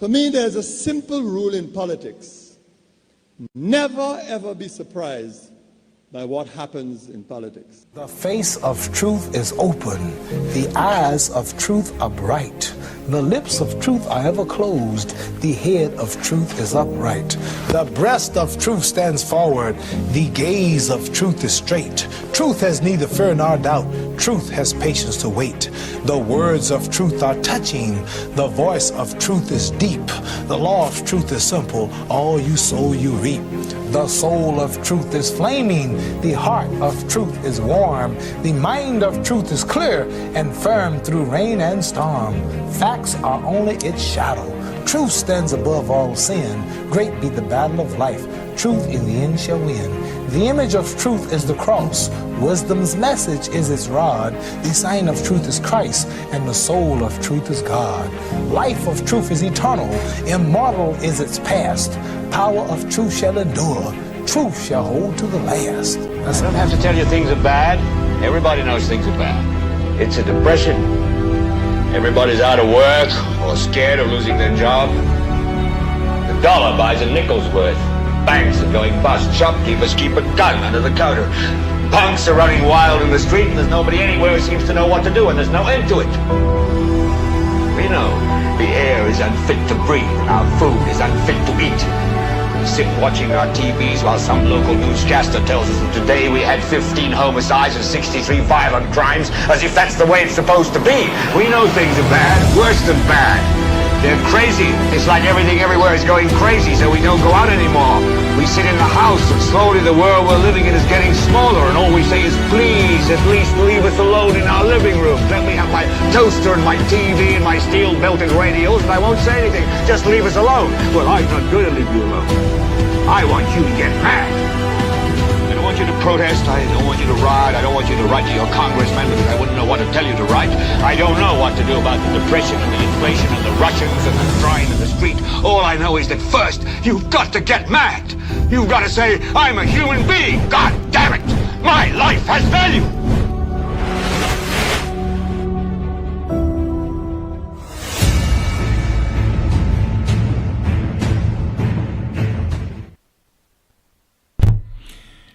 For me, there's a simple rule in politics. Never, ever be surprised by what happens in politics. The face of truth is open. The eyes of truth are bright. The lips of truth are ever closed. The head of truth is upright. The breast of truth stands forward. The gaze of truth is straight. Truth has neither fear nor doubt. Truth has patience to wait. The words of truth are touching. The voice of truth is deep. The law of truth is simple. All you sow, you reap. The soul of truth is flaming. The heart of truth is warm. The mind of truth is clear and firm through rain and storm. Facts are only its shadow. Truth stands above all sin. Great be the battle of life. Truth in the end shall win. The image of truth is the cross. Wisdom's message is its rod. The sign of truth is Christ, and the soul of truth is God. Life of truth is eternal. Immortal is its past. Power of truth shall endure. Truth shall hold to the last. I don't have to tell you things are bad. Everybody knows things are bad. It's a depression. Everybody's out of work or scared of losing their job. The dollar buys a nickel's worth. Banks are going bust. Shopkeepers keep a gun under the counter. Punks are running wild in the street, and there's nobody anywhere who seems to know what to do, and there's no end to it. We know the air is unfit to breathe, and our food is unfit to eat. We sit watching our TVs while some local newscaster tells us that today we had 15 homicides and 63 violent crimes, as if that's the way it's supposed to be. We know things are bad, worse than bad. They're crazy. It's like everything everywhere is going crazy, so we don't go out anymore. We sit in the house, and slowly the world we're living in is getting smaller, and all we say is, please, at least leave us alone in our living room. Let me have my toaster and my TV and my steel-belted radios, and I won't say anything. Just leave us alone. Well, I'm not going to leave you alone. I want you to get mad. I don't want you to protest. I don't want you to riot. I don't want you to write to your congressman because I wouldn't know what to tell you to write. I don't know what to do about the depression and the inflation and the Russians and the crime in the street. All I know is that first, you've got to get mad. You've got to say, I'm a human being. God damn it. My life has value.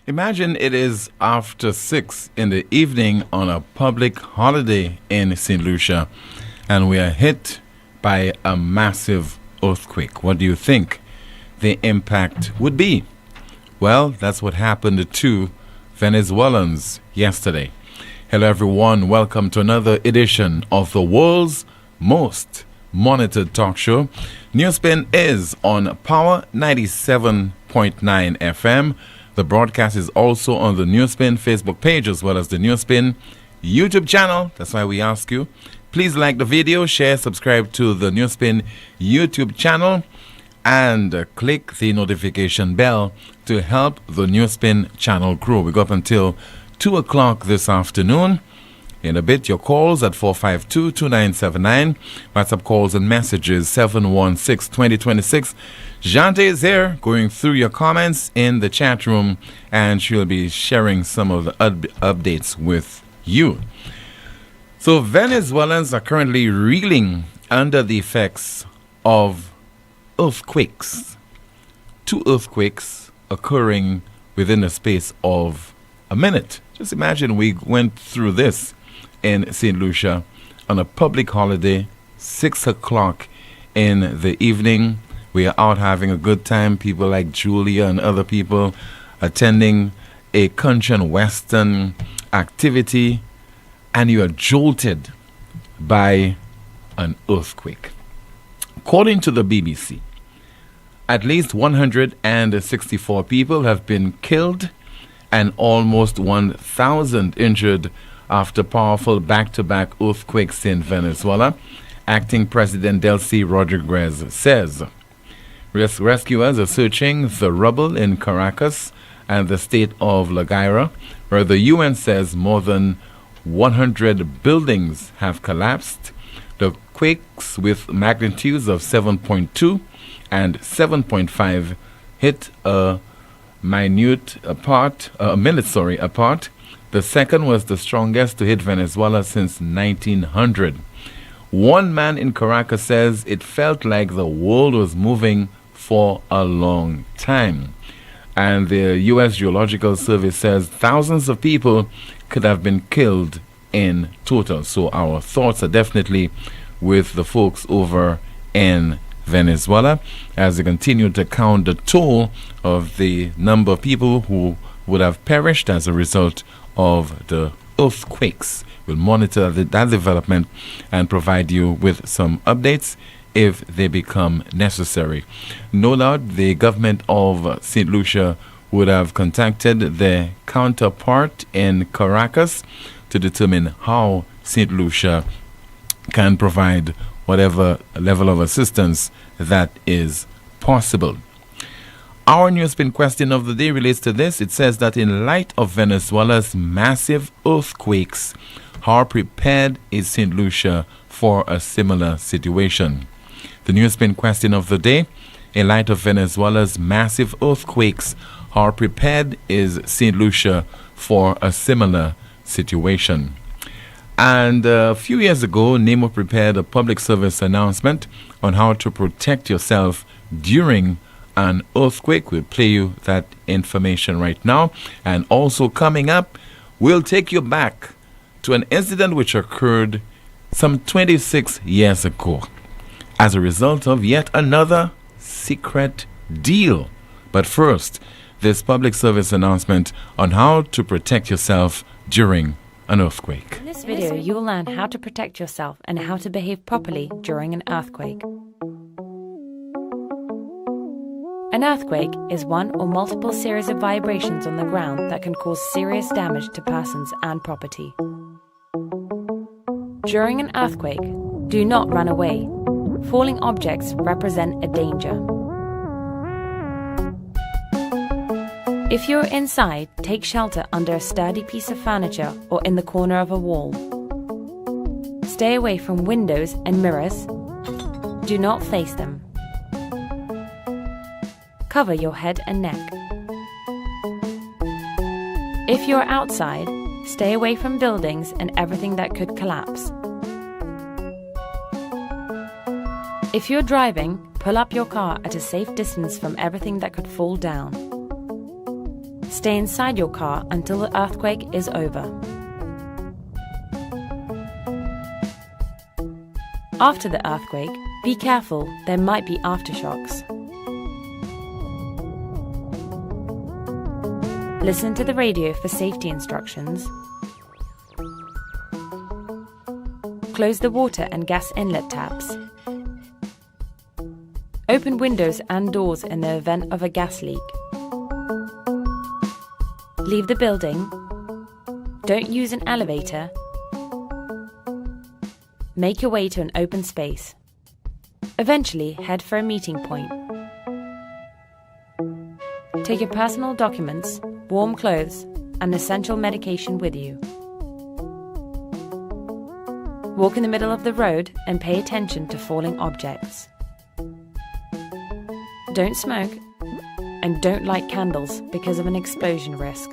Imagine it is after 6 in the evening on a public holiday in St. Lucia, and we are hit by a massive earthquake. What do you think the impact would be? Well, that's what happened to Venezuelans yesterday. Hello everyone, welcome to another edition of the world's most monitored talk show. NewsSpin is on Power 97.9 FM. The broadcast is also on the NewsSpin Facebook page as well as the NewsSpin YouTube channel. That's why we ask you, please like the video, share, subscribe to the NewsSpin YouTube channel, and click the notification bell to help the NewsSpin channel grow. We go up until 2 o'clock this afternoon. In a bit, your calls at 452-2979. WhatsApp calls and messages 716-2026. Jante is here going through your comments in the chat room, and she'll be sharing some of the updates with you. So Venezuelans are currently reeling under the effects of earthquakes. 2 earthquakes occurring within the space of a minute. Just imagine we went through this in St. Lucia on a public holiday, 6 o'clock in the evening. We are out having a good time. People like Julia and other people attending a country and western activity, and you are jolted by an earthquake. According to the BBC, at least 164 people have been killed and almost 1,000 injured after powerful back-to-back earthquakes in Venezuela. Acting President Delcy Rodriguez says rescuers are searching the rubble in Caracas and the state of La Guaira, where the UN says more than 100 buildings have collapsed. The quakes with magnitudes of 7.2 and 7.5 hit a minute apart. The second was the strongest to hit Venezuela since 1900. One man in Caracas says it felt like the world was moving for a long time. And the U.S. Geological Survey says thousands of people could have been killed in total. So our thoughts are definitely with the folks over in Venezuela as they continue to count the toll of the number of people who would have perished as a result of the earthquakes. We'll monitor that development and provide you with some updates if they become necessary. No doubt the government of St. Lucia would have contacted their counterpart in Caracas to determine how St. Lucia can provide whatever level of assistance that is possible. Our NewsSpin question of the day relates to this. It says that in light of Venezuela's massive earthquakes, how prepared is St. Lucia for a similar situation? The NewsSpin question of the day: in light of Venezuela's massive earthquakes, how prepared is St. Lucia for a similar situation? And a few years ago, NEMO prepared a public service announcement on how to protect yourself during an earthquake. We'll play you that information right now. And also coming up, we'll take you back to an incident which occurred some 26 years ago as a result of yet another secret deal. But first, this public service announcement on how to protect yourself during an earthquake. In this video, you will learn how to protect yourself and how to behave properly during an earthquake. An earthquake is one or multiple series of vibrations on the ground that can cause serious damage to persons and property. During an earthquake, do not run away. Falling objects represent a danger. If you're inside, take shelter under a sturdy piece of furniture or in the corner of a wall. Stay away from windows and mirrors. Do not face them. Cover your head and neck. If you're outside, stay away from buildings and everything that could collapse. If you're driving, pull up your car at a safe distance from everything that could fall down. Stay inside your car until the earthquake is over. After the earthquake, be careful, there might be aftershocks. Listen to the radio for safety instructions. Close the water and gas inlet taps. Open windows and doors in the event of a gas leak. Leave the building. Don't use an elevator. Make your way to an open space. Eventually, head for a meeting point. Take your personal documents, warm clothes, and essential medication with you. Walk in the middle of the road and pay attention to falling objects. Don't smoke, and don't light candles because of an explosion risk.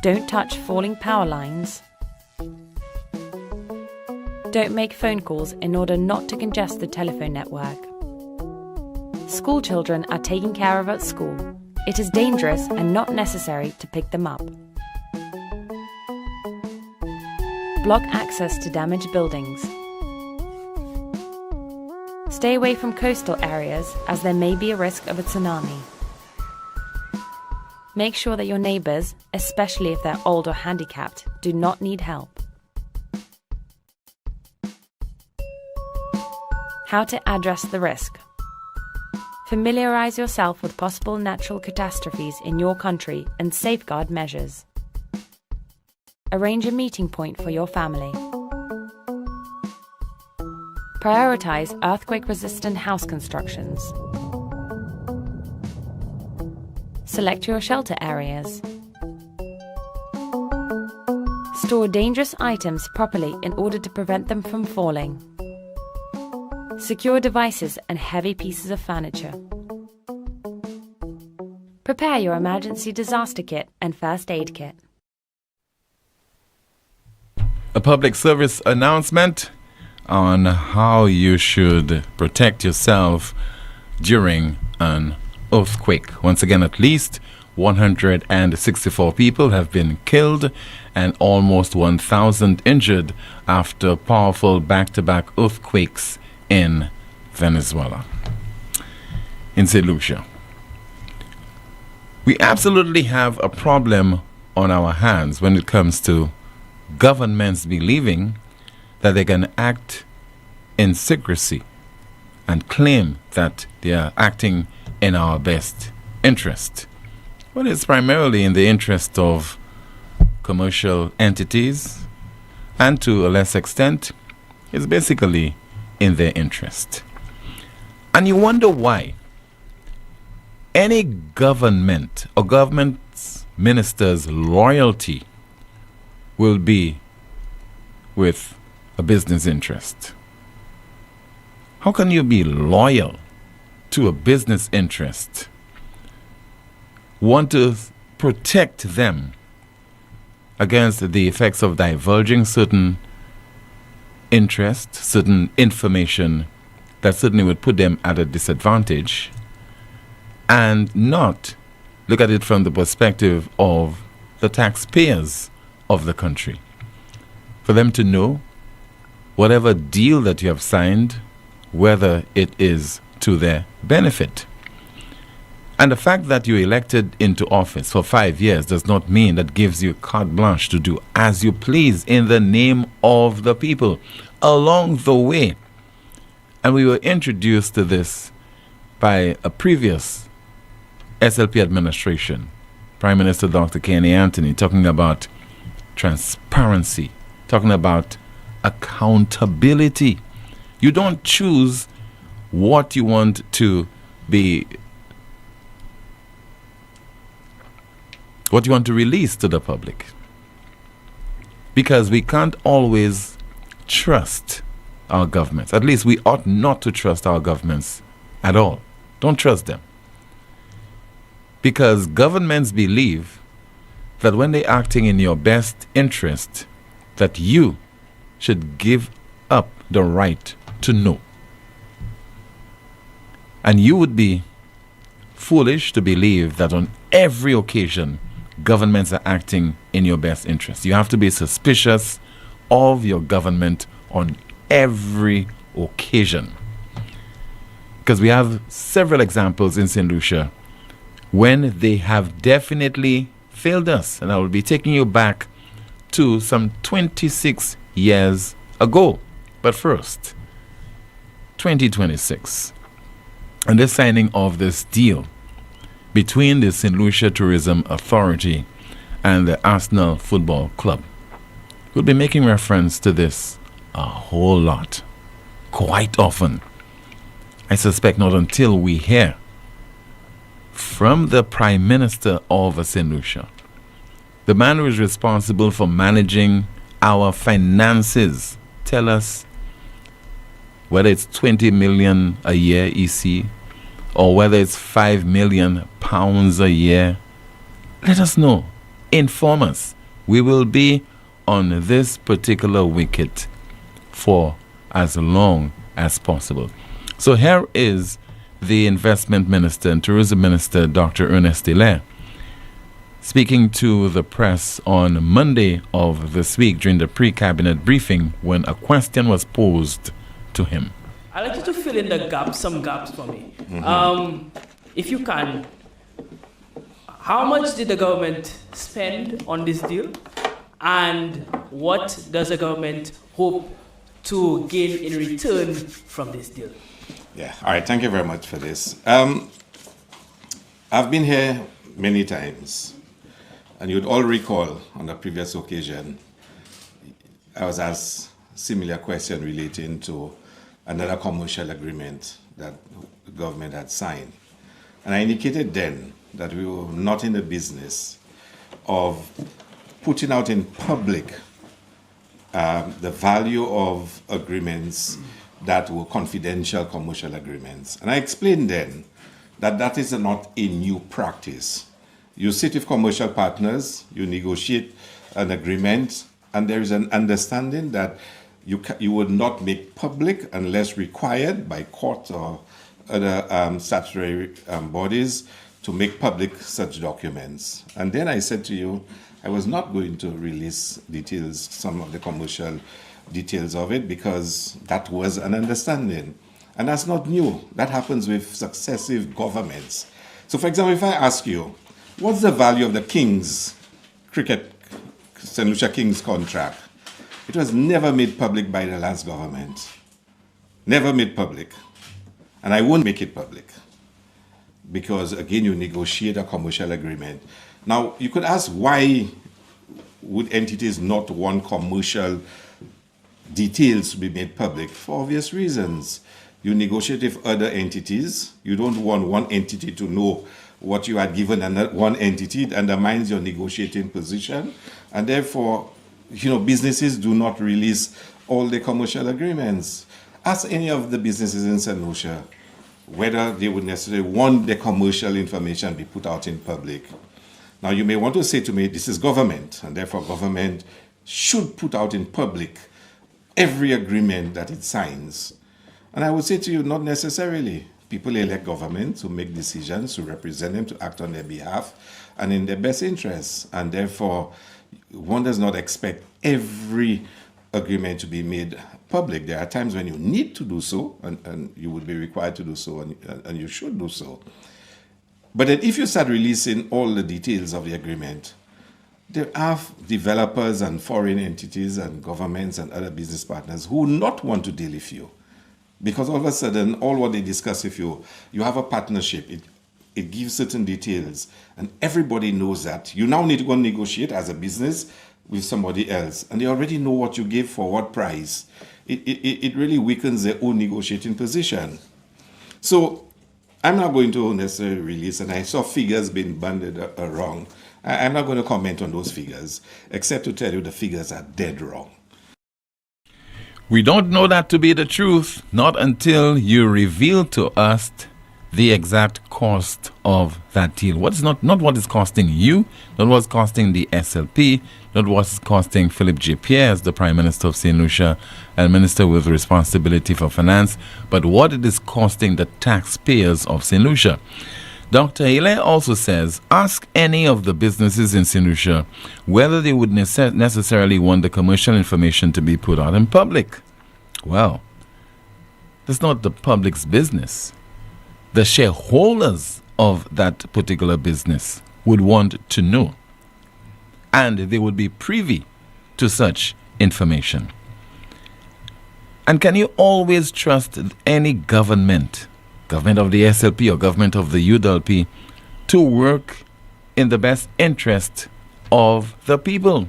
Don't touch falling power lines. Don't make phone calls in order not to congest the telephone network. School children are taken care of at school. It is dangerous and not necessary to pick them up. Block access to damaged buildings. Stay away from coastal areas as there may be a risk of a tsunami. Make sure that your neighbors, especially if they're old or handicapped, do not need help. How to address the risk. Familiarize yourself with possible natural catastrophes in your country and safeguard measures. Arrange a meeting point for your family. Prioritize earthquake-resistant house constructions. Select your shelter areas. Store dangerous items properly in order to prevent them from falling. Secure devices and heavy pieces of furniture. Prepare your emergency disaster kit and first aid kit. a public service announcement on how you should protect yourself during an earthquake. Once again, at least 164 people have been killed and almost 1,000 injured after powerful back-to-back earthquakes in Venezuela. In St. Lucia, we absolutely have a problem on our hands when it comes to governments believing that they can act in secrecy and claim that they are acting in our best interest. Well, it's primarily in the interest of commercial entities, and to a less extent, it's basically in their interest. And you wonder why any government or government's minister's loyalty will be with a business interest. How can you be loyal to a business interest? Want to protect them against the effects of divulging certain interests, certain information that certainly would put them at a disadvantage, and not look at it from the perspective of the taxpayers of the country. For them to know whatever deal that you have signed, whether it is to their benefit. And the fact that you're elected into office for 5 years does not mean that gives you carte blanche to do as you please in the name of the people. Along the way, and we were introduced to this by a previous SLP administration, Prime Minister Dr. Kenny Anthony, talking about transparency, talking about accountability. You don't choose what you want to be, what you want to release to the public, because we can't always trust our governments. At least we ought not to trust our governments at all. Don't trust them, because governments believe that when they're acting in your best interest, that you should give up the right to know. And you would be foolish to believe that on every occasion governments are acting in your best interest. You have to be suspicious of your government on every occasion. Because we have several examples in St. Lucia when they have definitely failed us. And I will be taking you back to some 26 years ago. But first, 2026, and the signing of this deal between the St. Lucia Tourism Authority and the Arsenal Football Club. We'll be making reference to this a whole lot, quite often. I suspect not until we hear from the Prime Minister of St. Lucia, the man who is responsible for managing our finances, tell us whether it's 20 million a year EC or whether it's 5 million pounds a year. Let us know. Inform us. We will be on this particular wicket for as long as possible. So here is the Investment Minister and Tourism Minister, Dr. Ernest Hilaire, speaking to the press on Monday of this week during the pre-cabinet briefing when a question was posed to him. I'd like you to fill in the gaps, some gaps for me. If you can, how much did the government spend on this deal? And what does the government hope to gain in return from this deal? Yeah, all right, thank you very much for this. I've been here many times, and you'd all recall on a previous occasion, I was asked a similar question relating to another commercial agreement that the government had signed. And I indicated then that we were not in the business of putting out in public the value of agreements that were confidential commercial agreements. And I explained then that that is not a new practice. You sit with commercial partners, you negotiate an agreement, and there is an understanding that you would not make public unless required by court or other statutory bodies to make public such documents. And then I said to you, I was not going to release details, some of the commercial details of it, because that was an understanding. And that's not new. That happens with successive governments. So, for example, if I ask you, what's the value of the Kings St. Lucia Kings contract? It was never made public by the last government. Never made public. And I won't make it public. Because, again, you negotiate a commercial agreement. Now, you could ask, why would entities not want commercial details to be made public? For obvious reasons. You negotiate with other entities. You don't want one entity to know what you had given one entity. It undermines your negotiating position. And therefore, businesses do not release all the commercial agreements. Ask any of the businesses in St. Lucia whether they would necessarily want the commercial information be put out in public. Now, you may want to say to me, this is government, and therefore government should put out in public every agreement that it signs. And I would say to you, not necessarily. People elect government to make decisions, to represent them, to act on their behalf, and in their best interests. And therefore, one does not expect every agreement to be made public. There are times when you need to do so, and you would be required to do so, and you should do so. But then if you start releasing all the details of the agreement, there are developers and foreign entities and governments and other business partners who will not want to deal with you. Because all of a sudden, all what they discuss with you, you have a partnership. It gives certain details, and everybody knows that. You now need to go and negotiate as a business with somebody else, and they already know what you give for what price. It really weakens their own negotiating position. So I'm not going to necessarily release, and I saw figures being banded around. I'm not going to comment on those figures, except to tell you the figures are dead wrong. We don't know that to be the truth, not until you reveal to us the exact cost of that deal. What's not what it's costing you, not what's costing the SLP, not what's costing Philip J. Pierre as the Prime Minister of St. Lucia and Minister with responsibility for finance, but what it is costing the taxpayers of St. Lucia. Dr. Ile also says, ask any of the businesses in St. Lucia whether they would necessarily want the commercial information to be put out in public. Well, that's not the public's business. The shareholders of that particular business would want to know, and they would be privy to such information. And can you always trust any government of the SLP or government of the UDLP, to work in the best interest of the people?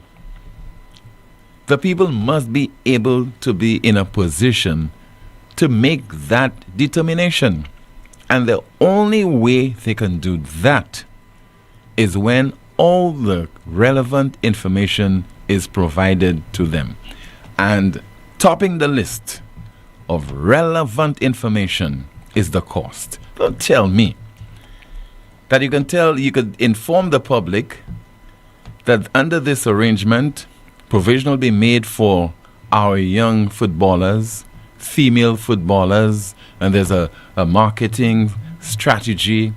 The people must be able to be in a position to make that determination. And the only way they can do that is when all the relevant information is provided to them. And topping the list of relevant information is the cost. Don't tell me that you could inform the public that under this arrangement, provision will be made for our young footballers, female footballers, and there's a marketing strategy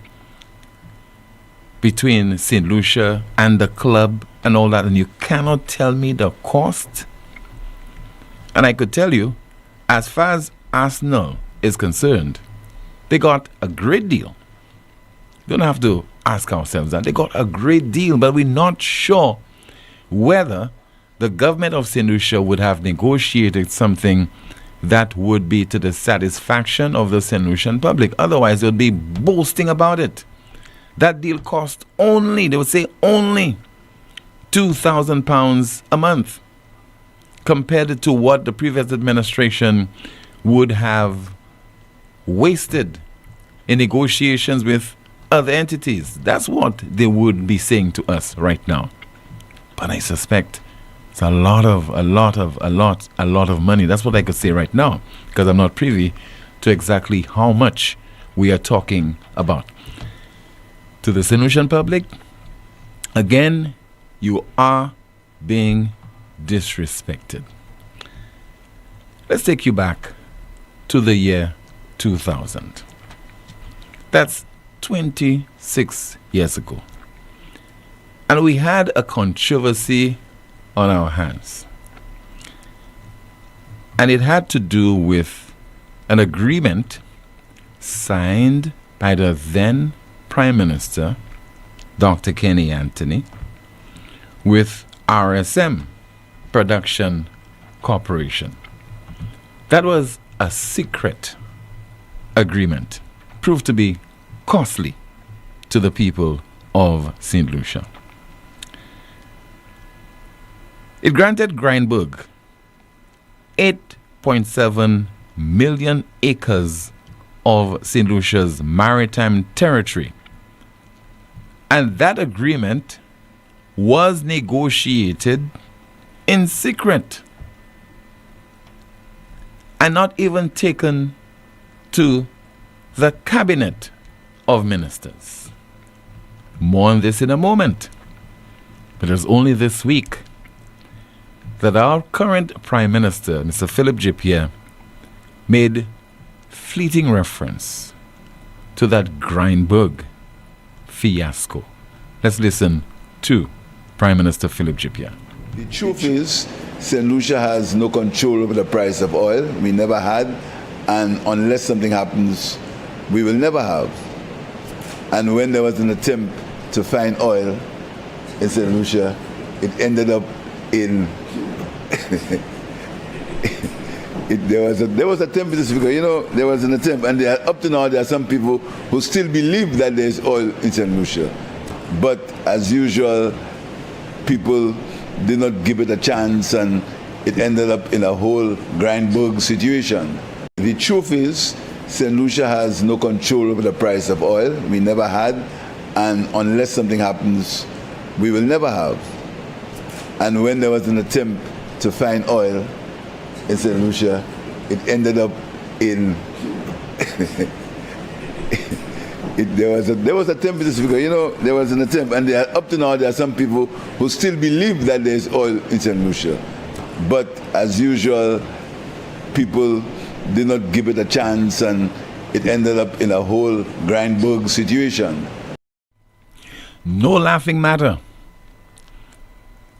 between St. Lucia and the club and all that, and you cannot tell me the cost? And I could tell you, as far as Arsenal is concerned, they got a great deal. We don't have to ask ourselves that. They got a great deal, but we're not sure whether the government of St. Lucia would have negotiated something that would be to the satisfaction of the St. Lucian public. Otherwise, they would be boasting about it. That deal cost only, they would say only, £2,000 a month, compared to what the previous administration would have wasted in negotiations with other entities. That's what they would be saying to us right now. But I suspect it's a lot of money. That's what I could say right now, because I'm not privy to exactly how much we are talking about. To the St. Lucian public, again, you are being disrespected. Let's take you back to the year 2000. That's 26 years ago. And we had a controversy on our hands. And it had to do with an agreement signed by the then Prime Minister, Dr. Kenny Anthony, with RSM Production Corporation. That was a secret agreement, proved to be costly to the people of St. Lucia. It granted Grindberg 8.7 million acres of St. Lucia's maritime territory. And that agreement was negotiated in secret and not even taken to the cabinet of ministers. More on this in a moment. But it was only this week that our current Prime Minister, Mr. Philip J. made fleeting reference to that Grindberg fiasco. Let's listen to Prime Minister Philip J. The truth is, St. Lucia has no control over the price of oil. We never had, and unless something happens, we will never have. And when there was an attempt to find oil in St. Lucia, it ended up in there was an attempt, there was an attempt, and up to now there are some people who still believe that there is oil in St. Lucia. But as usual, people did not give it a chance, and it ended up in a whole Grindberg situation. The truth is, St. Lucia has no control over the price of oil. We never had, and unless something happens, we will never have. And when there was an attempt to find oil in St. Lucia, it ended up in there was an attempt, there was an attempt, and up to now there are some people who still believe that there is oil in St. Lucia. But as usual, people did not give it a chance, and it ended up in a whole Grindberg situation. No laughing matter.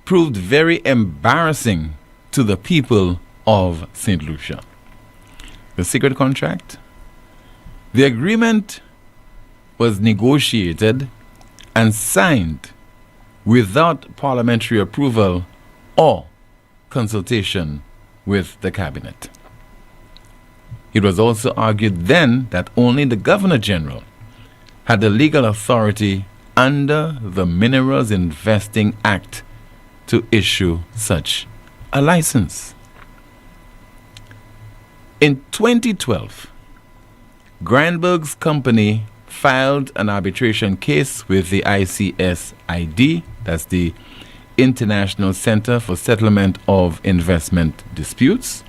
Proved very embarrassing to the people of St. Lucia. The secret contract? The agreement was negotiated and signed without parliamentary approval or consultation with the cabinet. It was also argued then that only the Governor General had the legal authority under the Minerals Investing Act to issue such a license. In 2012, Grindberg's company filed an arbitration case with the ICSID, that's the International Center for Settlement of Investment Disputes,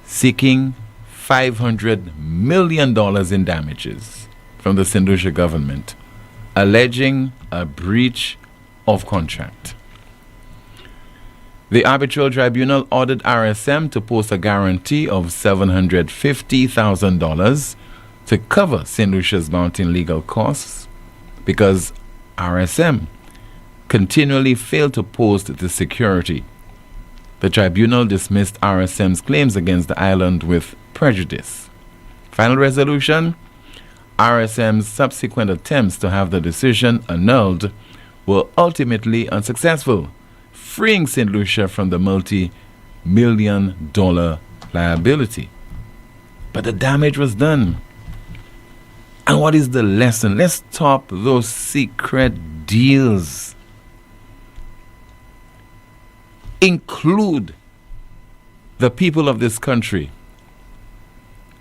seeking $500 million in damages from the St. Lucia government, alleging a breach of contract. The arbitral tribunal ordered RSM to post a guarantee of $750,000 to cover St. Lucia's mounting legal costs because RSM continually failed to post the security. The tribunal dismissed RSM's claims against the island with prejudice. Final resolution: RSM's subsequent attempts to have the decision annulled were ultimately unsuccessful, freeing St. Lucia from the multi-million-dollar liability. But the damage was done. And what is the lesson? Let's stop those secret deals. Include the people of this country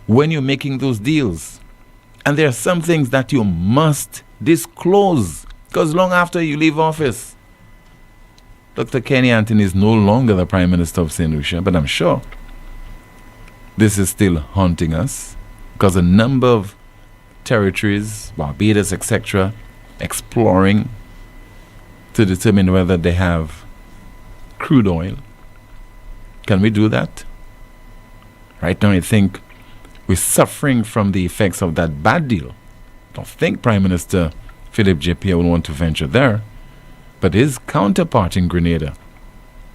when you're making those deals. And there are some things that you must disclose, because long after you leave office, Dr. Kenny Anthony is no longer the Prime Minister of St. Lucia, but I'm sure this is still haunting us, because a number of territories, Barbados, etc., exploring to determine whether they have crude oil. Can we do that? Right now, I think we're suffering from the effects of that bad deal. I don't think Prime Minister Philip J. Pierre will want to venture there, but his counterpart in Grenada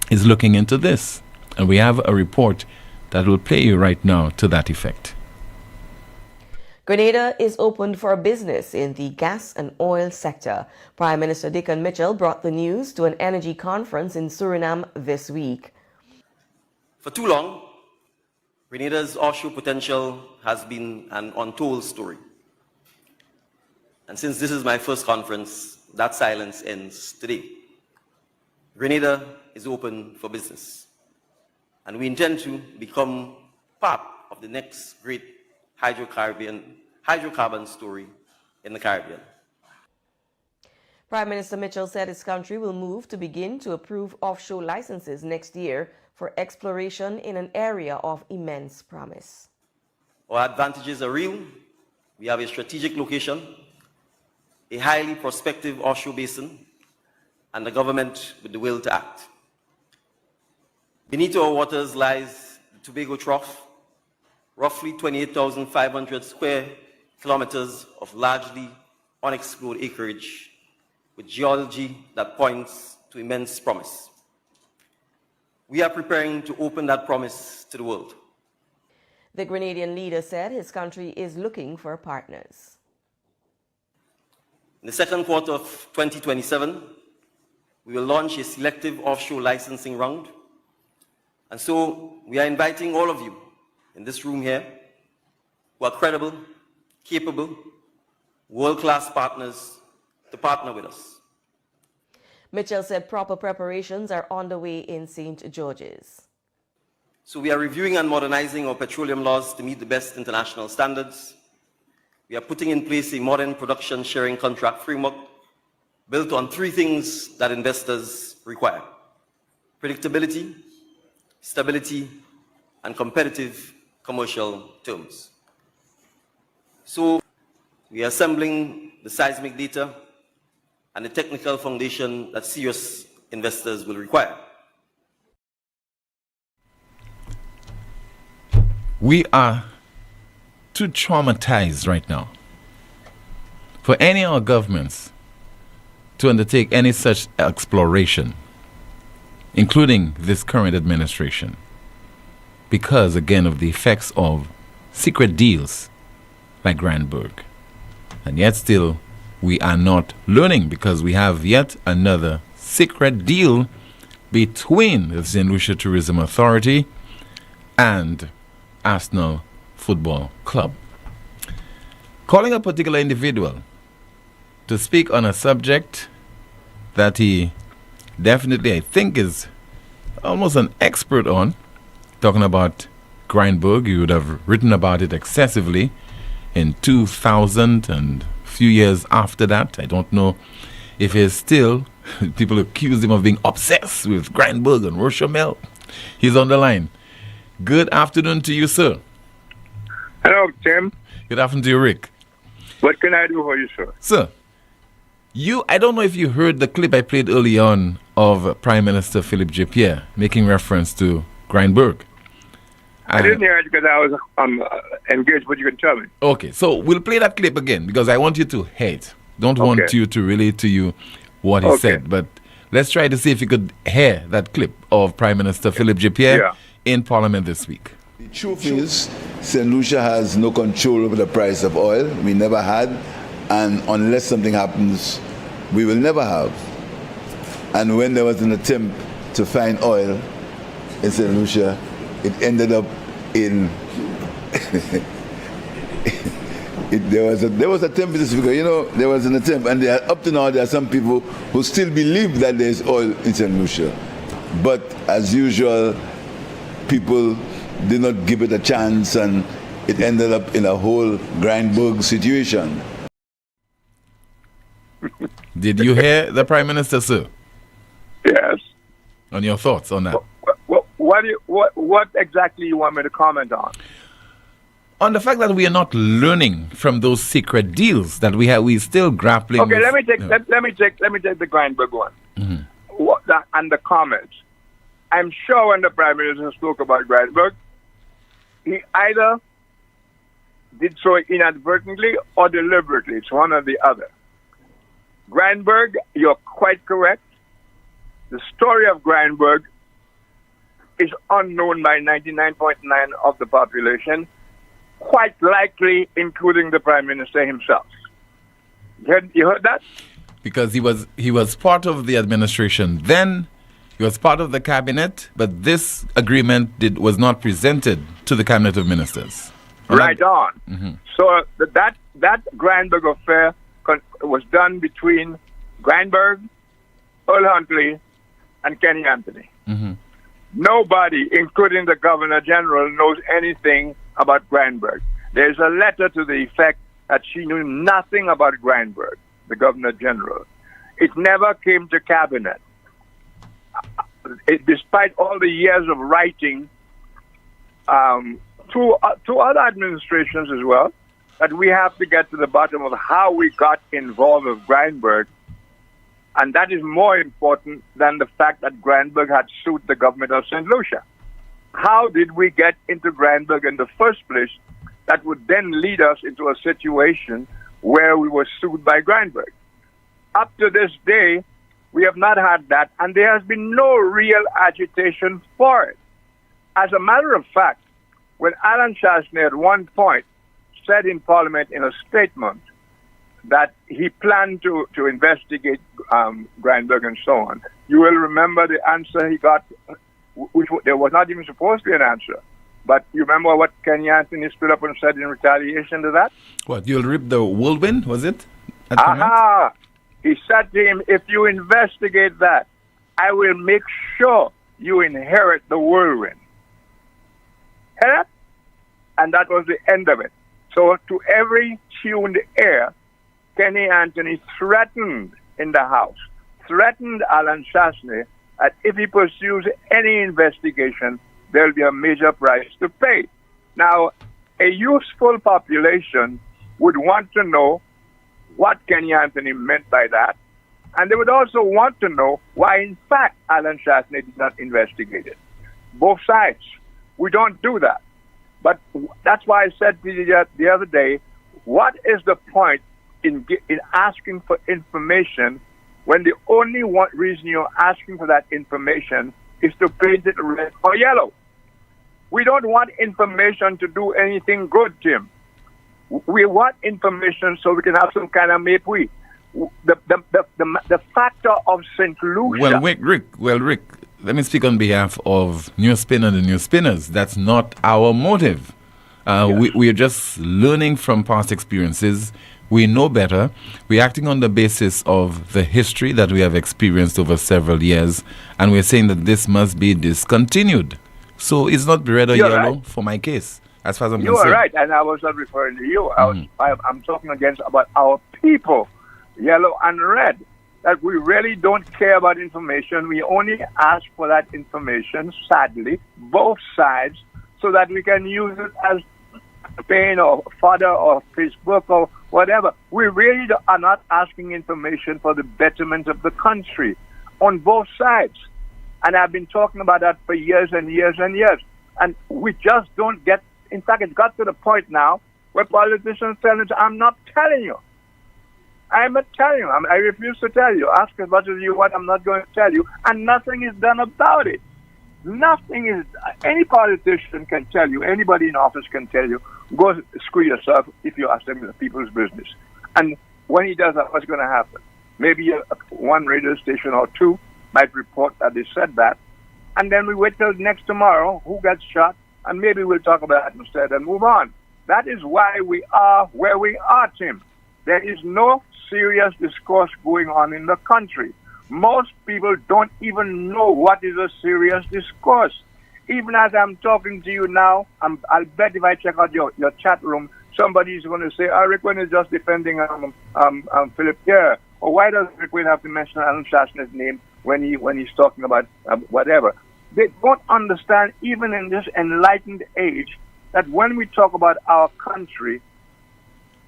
is looking into this, and we have a report that will play you right now to that effect. Grenada is opened for business in the gas and oil sector. Prime Minister Dickon Mitchell brought the news to an energy conference in Suriname this week. For too long, Grenada's offshore potential has been an untold story. And since this is my first conference, that silence ends today. Grenada is open for business, and we intend to become part of the next great hydrocarbon story in the Caribbean. Prime Minister Mitchell said his country will move to begin to approve offshore licenses next year for exploration in an area of immense promise. Our advantages are real. We have a strategic location, a highly prospective offshore basin, and a government with the will to act. Beneath our waters lies the Tobago Trough, roughly 28,500 square kilometers of largely unexplored acreage with geology that points to immense promise. We are preparing to open that promise to the world. The Grenadian leader said his country is looking for partners. In the second quarter of 2027, we will launch a selective offshore licensing round. And so we are inviting all of you in this room here who are credible, capable, world-class partners to partner with us. Mitchell said proper preparations are underway in St. George's. So we are reviewing and modernizing our petroleum laws to meet the best international standards. We are putting in place a modern production sharing contract framework built on three things that investors require: predictability, stability, and competitive commercial terms. So we are assembling the seismic data and the technical foundation that serious investors will require. We are too traumatized right now for any of our governments to undertake any such exploration, including this current administration, because, again, of the effects of secret deals like Grindberg. And yet still, we are not learning, because we have yet another secret deal between the St. Lucia Tourism Authority and Arsenal Football Club. Calling a particular individual to speak on a subject that he definitely, I think, is almost an expert on, talking about Grindberg. You would have written about it excessively in 2000 and a few years after that. I don't know if he's still, people accuse him of being obsessed with Grindberg and Rochamel. He's on the line. Good afternoon to you, sir. Hello, Tim. Good afternoon to you, Rick. What can I do for you, sir? Sir, I don't know if you heard the clip I played early on of Prime Minister Philip J. Pierre making reference to Grindberg. I didn't hear it because I was engaged, but you can tell me. Okay, so we'll play that clip again because I want you to hear it. Don't want you to relay to you what he said, but let's try to see if you could hear that clip of Prime Minister Philip J. Pierre in Parliament this week. The truth is, St. Lucia has no control over the price of oil. We never had, and unless something happens, we will never have. And when there was an attempt to find oil in St. Lucia, it ended up in there was a attempt to figure, there was an attempt, and up to now there are some people who still believe that there is oil in St. Lucia. But as usual, people did not give it a chance, and it ended up in a whole Grindberg situation. Did you hear the Prime Minister, sir? Yes. And your thoughts on that? What exactly you want me to comment on? On the fact that we are not learning from those secret deals that we still grappling with. Let me take the Grindberg one. Mm-hmm. And the comment. I'm sure when the Prime Minister spoke about Grindberg, he either did so inadvertently or deliberately. It's one or the other. Grindberg, you're quite correct. The story of Grindberg is unknown by 99.9% of the population, quite likely including the Prime Minister himself. You heard that? Because he was part of the administration then. He was part of the cabinet, but this agreement was not presented to the cabinet of ministers. Right on. Mm-hmm. So that Grindberg affair was done between Grindberg, Earl Huntley, and Kenny Anthony. Mm-hmm. Nobody, including the Governor General, knows anything about Grindberg. There's a letter to the effect that she knew nothing about Grindberg, the Governor General. It never came to cabinet. Despite all the years of writing to other administrations as well, that we have to get to the bottom of how we got involved with Grindberg. And that is more important than the fact that Grindberg had sued the government of St. Lucia. How did we get into Grindberg in the first place that would then lead us into a situation where we were sued by Grindberg? Up to this day, we have not had that, and there has been no real agitation for it. As a matter of fact, when Alan Chasney at one point said in Parliament in a statement that he planned to investigate Grindberg and so on, you will remember the answer he got, which there was not even supposed to be an answer. But you remember what Kenny Anthony stood up and said in retaliation to that? What, you'll rip the whirlwind, was it? Aha! He said to him, if you investigate that, I will make sure you inherit the whirlwind. Hear that? And that was the end of it. So to every tuned ear, Kenny Anthony threatened in the House, threatened Alan Chasney that if he pursues any investigation, there'll be a major price to pay. Now, a useful population would want to know what Kenny Anthony meant by that, and they would also want to know why, in fact, Alan Chasney did not investigate it. Both sides. We don't do that. But that's why I said to you the other day, what is the point in asking for information when the only reason you're asking for that information is to paint it red or yellow? We don't want information to do anything good, Tim. We want information so we can have some kind of maybe. The factor of St. Lucia. Well, Rick, let me speak on behalf of NewsSpin and the New Spinners. That's not our motive. Yes. We are just learning from past experiences. We know better. We're acting on the basis of the history that we have experienced over several years, and we're saying that this must be discontinued. So it's not red or yellow right. For my case, as far as I'm concerned. You are right, and I was not referring to you. I'm talking about our people, yellow and red, that we really don't care about information. We only ask for that information, sadly, both sides, so that we can use it as campaign or fodder or Facebook or whatever. We really are not asking information for the betterment of the country on both sides. And I've been talking about that for years and years and years. And we just don't get, in fact, it got to the point now where politicians tell us, I'm not telling you. I'm not telling you. I refuse to tell you. Ask as much as you want, I'm not going to tell you. And nothing is done about it. Nothing is, any politician can tell you, anybody in office can tell you, go screw yourself if you ask them the people's business. And when he does that, what's going to happen? Maybe one radio station or two might report that they said that, and then we wait till next tomorrow, who gets shot, and maybe we'll talk about it instead and move on. That is why we are where we are, Tim. There is no serious discourse going on in the country. Most people don't even know what is a serious discourse. Even as I'm talking to you now, I'll bet if I check out your chat room, somebody's going to say, Rick Wayne is just defending Philip Kerr. Or why does Rick Wayne have to mention Alan Chasney's name when he's talking about whatever? They don't understand, even in this enlightened age, that when we talk about our country,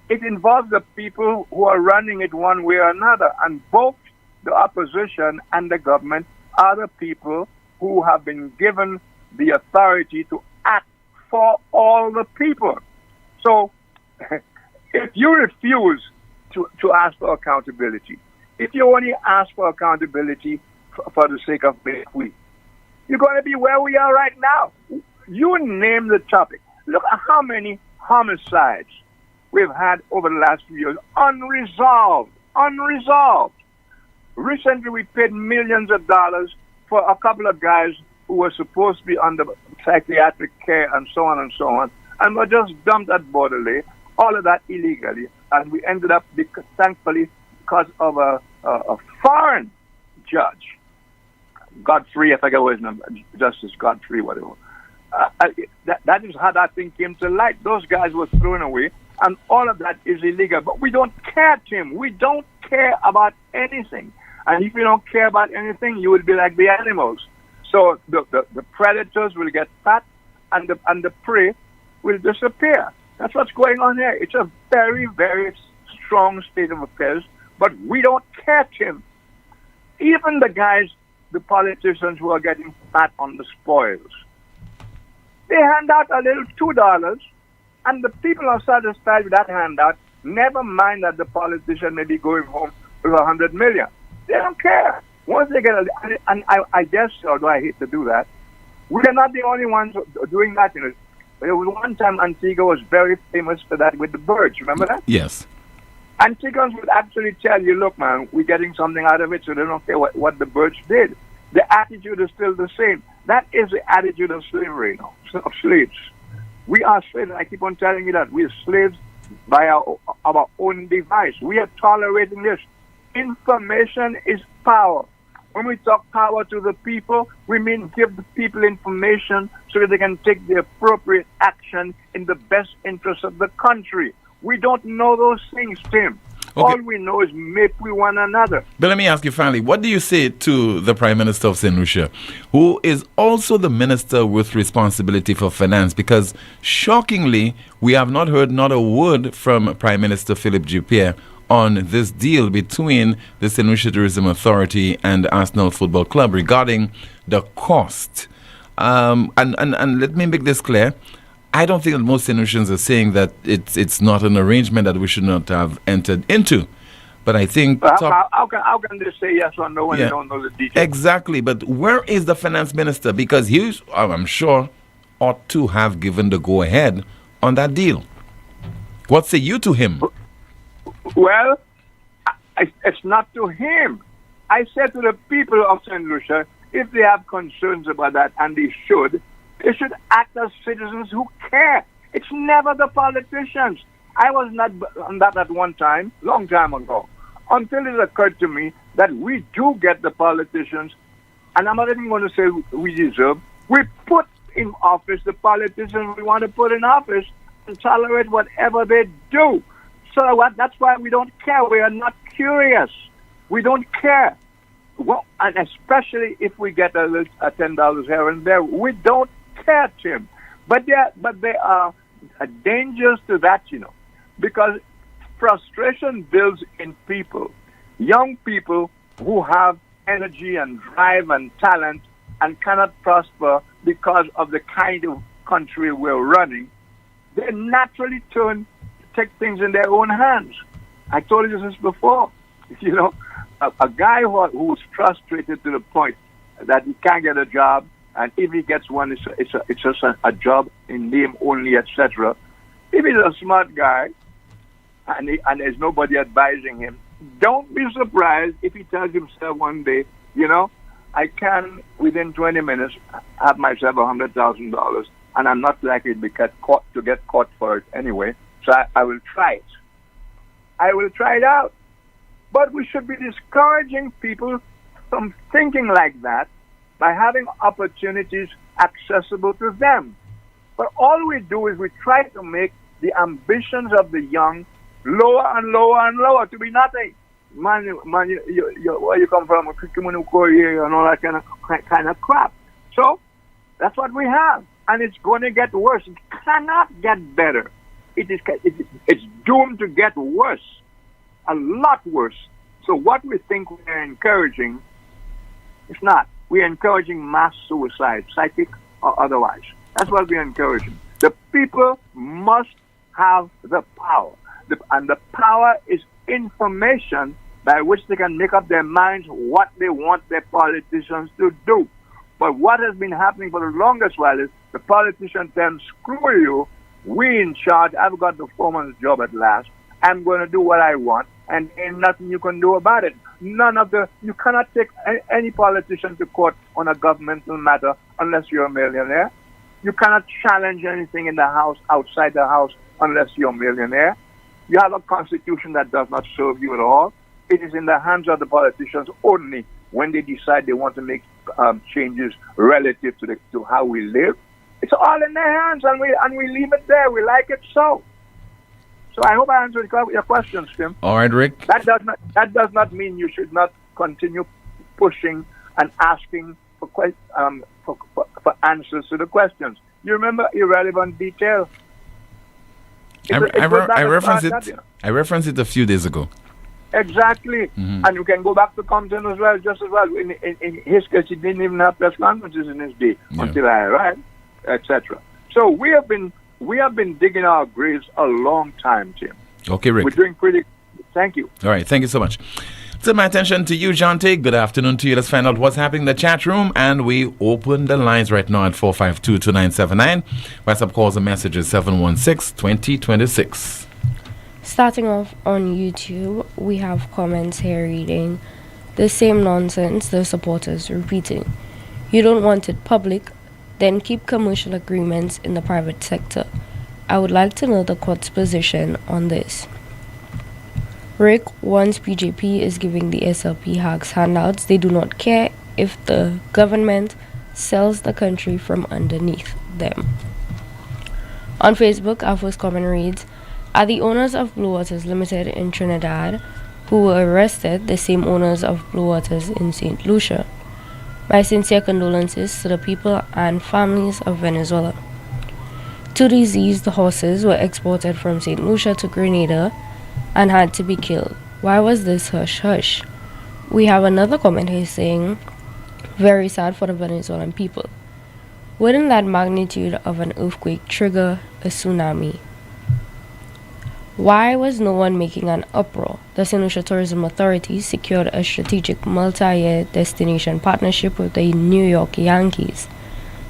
it involves the people who are running it one way or another. And both the opposition and the government are the people who have been given the authority to act for all the people. So if you refuse to ask for accountability, if you only ask for accountability for the sake of make we, you're going to be where we are right now. You name the topic. Look at how many homicides we've had over the last few years. Unresolved. Recently, we paid millions of dollars for a couple of guys who were supposed to be under psychiatric care and so on, and were just dumped at Bordelais, all of that illegally, and we ended up, thankfully, because of a foreign judge, Godfrey, I forget what his name, Justice Godfrey, whatever. That is how that thing came to light. Those guys were thrown away, and all of that is illegal. But we don't care, Tim. We don't care about anything. And if you don't care about anything, you will be like the animals. So the predators will get fat, and the prey will disappear. That's what's going on here. It's a very, very strong state of affairs, but we don't care, Tim. Even the guys, the politicians who are getting fat on the spoils, they hand out a little $2, and the people are satisfied with that handout. Never mind that the politician may be going home with $100 million. They don't care. Once they get and I guess, although I hate to do that, we are not the only ones doing that. You know, there was one time Antigua was very famous for that with the birds. Remember that? Yes. Antiguans would actually tell you, look, man, we're getting something out of it, so they don't care what the birds did. The attitude is still the same. That is the attitude of slavery, of slaves. We are slaves. I keep on telling you that. We are slaves by our own device. We are tolerating this. Information is power. When we talk power to the people, we mean give the people information so that they can take the appropriate action in the best interest of the country. We don't know those things, Tim. Okay. All we know is make we one another. But let me ask you finally, what do you say to the Prime Minister of St. Lucia, who is also the minister with responsibility for finance? Because shockingly, we have not heard not a word from Prime Minister Philip Dupierre on this deal between the St. Lucia Tourism Authority and Arsenal Football Club regarding the cost. And let me make this clear. I don't think that most St. Lucians are saying that it's not an arrangement that we should not have entered into. But I think... How can they say yes or no when they don't know the details? Exactly. But where is the finance minister? Because he, I'm sure, ought to have given the go-ahead on that deal. What say you to him? Well, it's not to him. I said to the people of St. Lucia, if they have concerns about that, and they should act as citizens who care. It's never the politicians. I was not on that at one time, long time ago, until it occurred to me that we do get the politicians, and I'm not even going to say we deserve. We put in office the politicians we want to put in office and tolerate whatever they do. So that's why we don't care. We are not curious. We don't care. Well, and especially if we get a $10 here and there, we don't care, Tim. But there are dangers to that, because frustration builds in people. Young people who have energy and drive and talent and cannot prosper because of the kind of country we're running, they naturally take things in their own hands. I told you this before. A guy who's frustrated to the point that he can't get a job, and if he gets one, it's just a job in name only, etc. If he's a smart guy, and there's nobody advising him, don't be surprised if he tells himself one day, I can, within 20 minutes, have myself $100,000, and I'm not likely to get caught for it anyway, so I will try it. I will try it out. But we should be discouraging people from thinking like that by having opportunities accessible to them. But all we do is we try to make the ambitions of the young lower and lower and lower to be nothing. Man, you where you come from, and all that kind of crap. So that's what we have, and it's going to get worse. It cannot get better. It's doomed to get worse, a lot worse. So what we think we're encouraging, it's not. we're encouraging mass suicide, psychic or otherwise. That's what we're encouraging. The people must have the power. And the power is information by which they can make up their minds what they want their politicians to do. But what has been happening for the longest while is the politicians tell them, screw you, we in charge, I've got the foreman's job at last, I'm going to do what I want, and ain't nothing you can do about it. You cannot take any politician to court on a governmental matter unless you're a millionaire. You cannot challenge anything in the House, outside the House, unless you're a millionaire. You have a constitution that does not serve you at all. It is in the hands of the politicians only when they decide they want to make changes relative to how we live. It's all in their hands, and we leave it there. We like it so. So I hope I answered your questions, Tim. All right, Rick. That does not mean you should not continue pushing and asking for answers to the questions. You remember irrelevant detail? I referenced it a few days ago. Exactly. Mm-hmm. And you can go back to Compton as well, just as well. In his case, he didn't even have press conferences in his day until I arrived, etc. So we have been digging our graves a long time, Tim. Okay, Rick. We're doing pretty. Thank you. All right, thank you so much. So my attention to you, John T. Good afternoon to you. Let's find out what's happening in the chat room. And we open the lines right now at 452-2979. WhatsApp calls and messages 716-2026. Starting off on YouTube, we have comments here reading, the same nonsense the supporters repeating. You don't want it public, then keep commercial agreements in the private sector. I would like to know the court's position on this. Rick, once PJP is giving the SLP hacks handouts, they do not care if the government sells the country from underneath them. On Facebook, our first comment reads, are the owners of Blue Waters Limited in Trinidad who were arrested the same owners of Blue Waters in St. Lucia? My sincere condolences to the people and families of Venezuela. 2 diseased horses were exported from St. Lucia to Grenada and had to be killed. Why was this hush-hush? We have another comment here saying, very sad for the Venezuelan people. Wouldn't that magnitude of an earthquake trigger a tsunami? Why was no one making an uproar? The St. Lucia Tourism Authority secured a strategic multi-year destination partnership with the New York Yankees.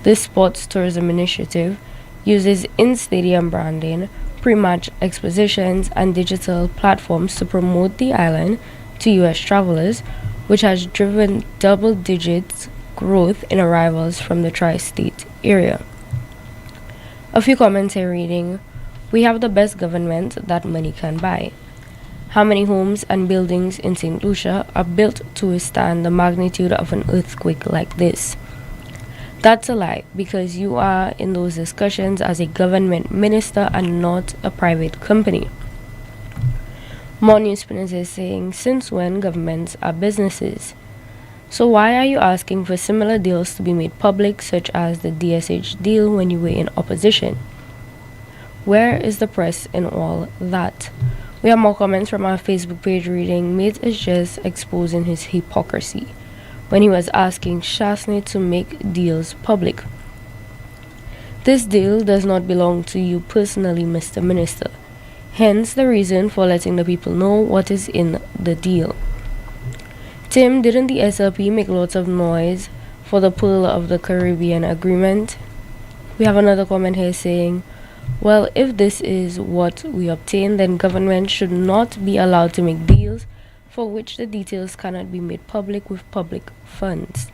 This sports tourism initiative uses in-stadium branding, pre-match expositions, and digital platforms to promote the island to U.S. travelers, which has driven double-digit growth in arrivals from the tri-state area. A few comments here reading, we have the best government that money can buy. How many homes and buildings in St. Lucia are built to withstand the magnitude of an earthquake like this? That's a lie, because you are in those discussions as a government minister and not a private company. More NewsSpin is saying, since when governments are businesses? So why are you asking for similar deals to be made public, such as the DSH deal, when you were in opposition? Where is the press in all that? We have more comments from our Facebook page reading, Mate is just exposing his hypocrisy when he was asking Shasney to make deals public. This deal does not belong to you personally, Mr. Minister. Hence the reason for letting the people know what is in the deal. Tim, didn't the SLP make lots of noise for the Pearl of the Caribbean agreement? We have another comment here saying, well, if this is what we obtain, then government should not be allowed to make deals for which the details cannot be made public with public funds.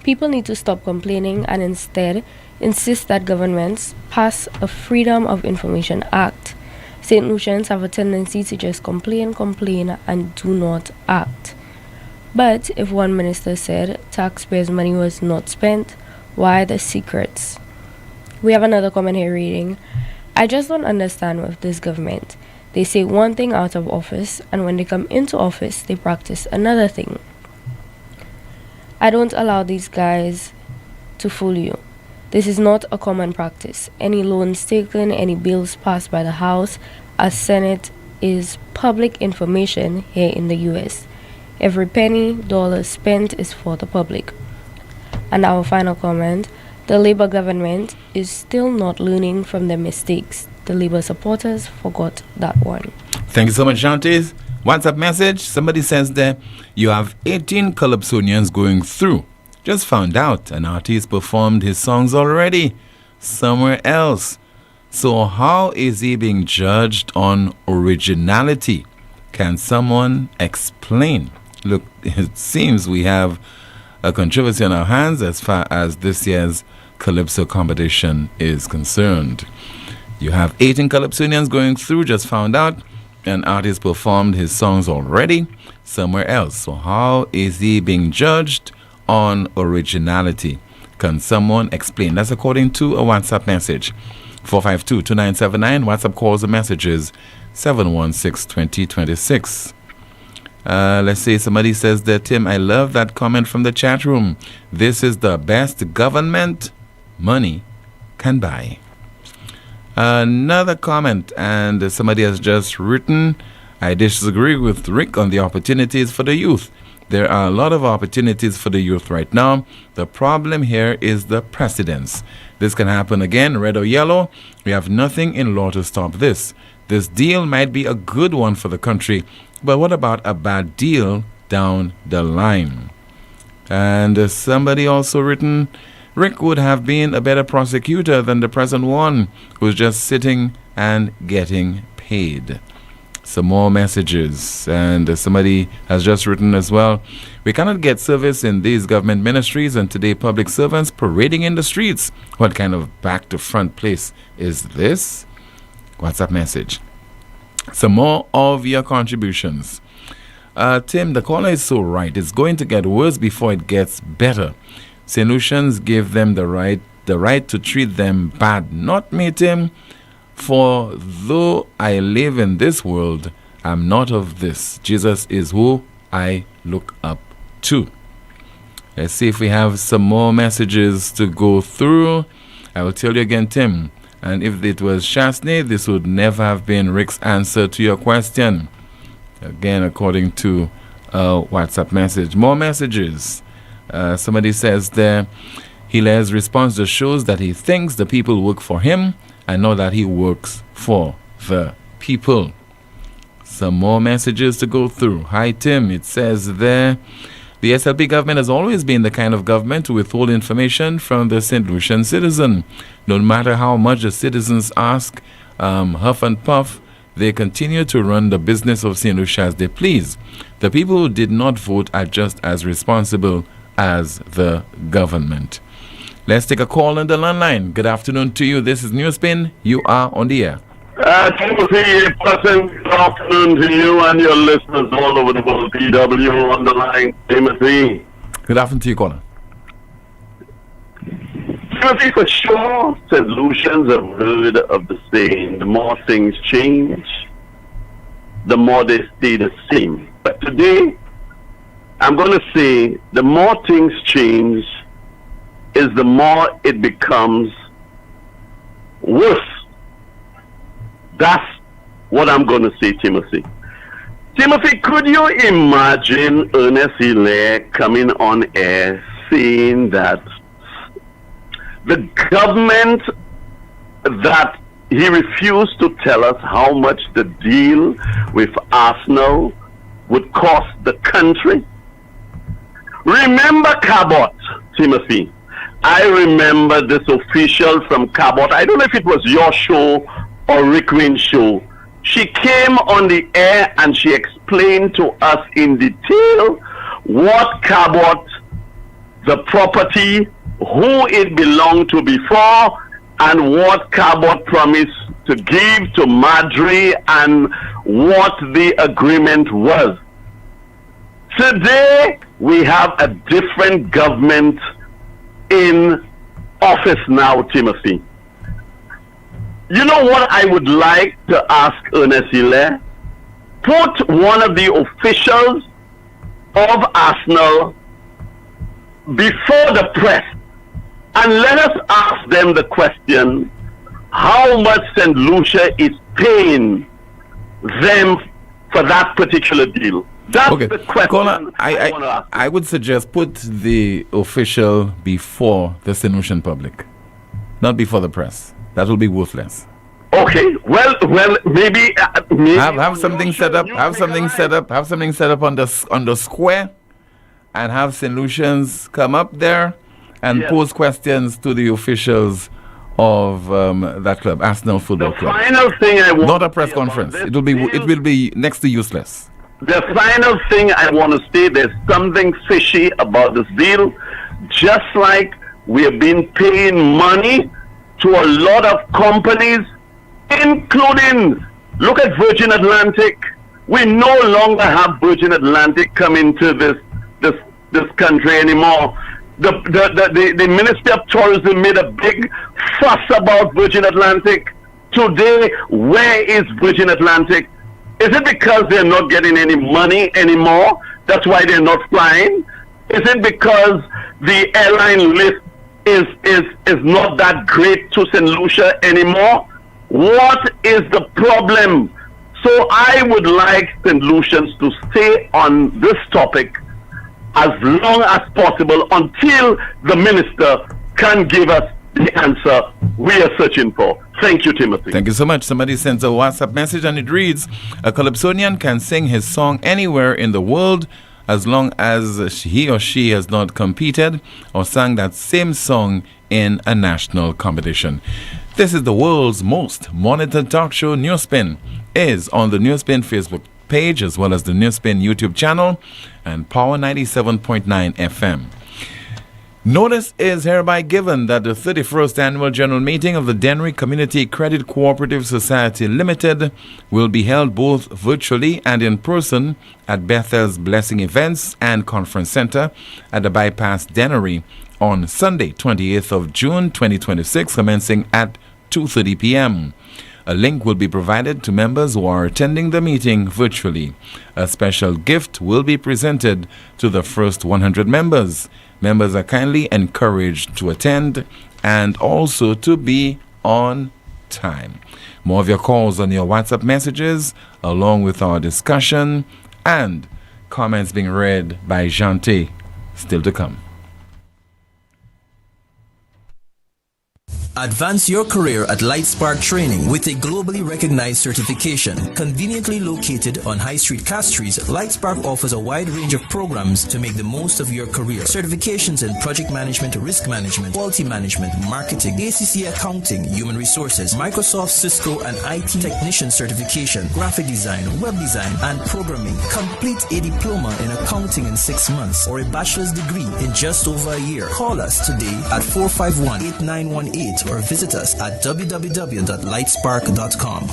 People need to stop complaining and instead insist that governments pass a Freedom of Information Act. St. Lucians have a tendency to just complain, and do not act. But if one minister said taxpayers' money was not spent, why the secrets? We have another comment here reading, I just don't understand with this government. They say one thing out of office, and when they come into office, they practice another thing. I don't allow these guys to fool you. This is not a common practice. Any loans taken, any bills passed by the House, as Senate is public information here in the U.S. Every penny, dollar spent is for the public. And our final comment, the Labour government is still not learning from their mistakes. The Labour supporters forgot that one. Thank you so much, Shanties. WhatsApp message. Somebody says there, you have 18 Calypsonians going through. Just found out an artist performed his songs already somewhere else. So how is he being judged on originality? Can someone explain? Look, it seems we have a controversy on our hands as far as this year's Calypso competition is concerned. You have 18 Calypsonians going through, just found out an artist performed his songs already somewhere else. So how is he being judged on originality? Can someone explain? That's according to a WhatsApp message. 452-2979. WhatsApp calls and messages 716-2026. Let's see, somebody says that, Tim, I love that comment from the chat room. This is the best government money can buy. Another comment, and somebody has just written, I disagree with Rick on the opportunities for the youth. There are a lot of opportunities for the youth right now. The problem here is the precedence. This can happen again, red or yellow. We have nothing in law to stop this. This deal might be a good one for the country, but what about a bad deal down the line? And somebody also written, Rick would have been a better prosecutor than the present one, who's just sitting and getting paid. Some more messages, and somebody has just written as well, we cannot get service in these government ministries, and today public servants parading in the streets. What kind of back to front place is this? WhatsApp message. Some more of your contributions. Tim, the caller is so right. It's going to get worse before it gets better. St. Lucians give them the right to treat them bad. Not me, Tim. For though I live in this world, I'm not of this. Jesus is who I look up to. Let's see if we have some more messages to go through. I will tell you again, Tim. And if it was Chasney, this would never have been Rick's answer to your question. Again, according to a WhatsApp message. More messages. Somebody says there, Hilary's response just shows that he thinks the people work for him and not that he works for the people. Some more messages to go through. Hi, Tim. It says there, the SLP government has always been the kind of government to withhold information from the St. Lucian citizen. No matter how much the citizens ask, huff and puff, they continue to run the business of St. Lucia as they please. The people who did not vote are just as responsible as the government. Let's take a call on the landline. Good afternoon to you. This is NewsSpin. You are on the air. Timothy, pleasant good afternoon to you and your listeners all over the world. PW on the line. Timothy. Good afternoon to you, caller. Timothy, for sure, St. Lucians have heard of the saying, the more things change, the more they stay the same. But today, I'm going to say the more things change is the more it becomes worse. That's what I'm going to say, Timothy. Timothy, could you imagine Ernest Hilaire coming on air saying that the government, that he refused to tell us how much the deal with Arsenal would cost the country? Remember Cabot, Timothy. I remember this official from Cabot. I don't know if it was your show or Rick Wayne's show. She came on the air and she explained to us in detail what Cabot, the property, who it belonged to before, and what Cabot promised to give to Madrid and what the agreement was. Today, we have a different government in office now, Timothy. You know what I would like to ask Ernest Hilaire? Put one of the officials of Arsenal before the press and let us ask them the question, how much St. Lucia is paying them for that particular deal. That's Okay, the question Caller, I want to ask. I would suggest put the official before the St. Lucian public, not before the press. That will be worthless. Okay, well, maybe Have something set up. Have something set up. Have something set up on the square, and have St. Lucians come up there and Yes. pose questions to the officials of that club, Arsenal Football Club. Final thing I want Not a to press say about conference. this It will be next to useless. The final thing I want to say, there's something fishy about this deal. Just like we have been paying money to a lot of companies, including, look at Virgin Atlantic. We no longer have Virgin Atlantic coming to this country anymore. The Ministry of Tourism made a big fuss about Virgin Atlantic. Today, where is Virgin Atlantic? Is it because they're not getting any money anymore? That's why they're not flying? Is it because the airline list is not that great to St. Lucia anymore? What is the problem? So I would like St. Lucians to stay on this topic as long as possible until the minister can give us the answer we are searching for. Thank you, Timothy. Thank you so much. Somebody sends a WhatsApp message and it reads, a Calypsonian can sing his song anywhere in the world as long as he or she has not competed or sang that same song in a national competition. This is the world's most monitored talk show. NewsSpin is on the NewsSpin Facebook page as well as the NewsSpin YouTube channel and Power 97.9 FM. Notice is hereby given that the 31st Annual General Meeting of the Dennery Community Credit Cooperative Society Limited will be held both virtually and in person at Bethel's Blessing Events and Conference Center at the Bypass Dennery on Sunday, 28th of June 2026, commencing at 2:30 p.m. A link will be provided to members who are attending the meeting virtually. A special gift will be presented to the first 100 members. Members are kindly encouraged to attend and also to be on time. More of your calls on your WhatsApp messages, along with our discussion and comments being read by Jante, still to come. Advance your career at Lightspark Training with a globally recognized certification. Conveniently located on High Street, Castries, Lightspark offers a wide range of programs to make the most of your career. Certifications in project management, risk management, quality management, marketing, ACC accounting, human resources, Microsoft, Cisco, and IT technician certification, graphic design, web design, and programming. Complete a diploma in accounting in 6 months or a bachelor's degree in just over a year. Call us today at 451-8918 or visit us at www.lightspark.com.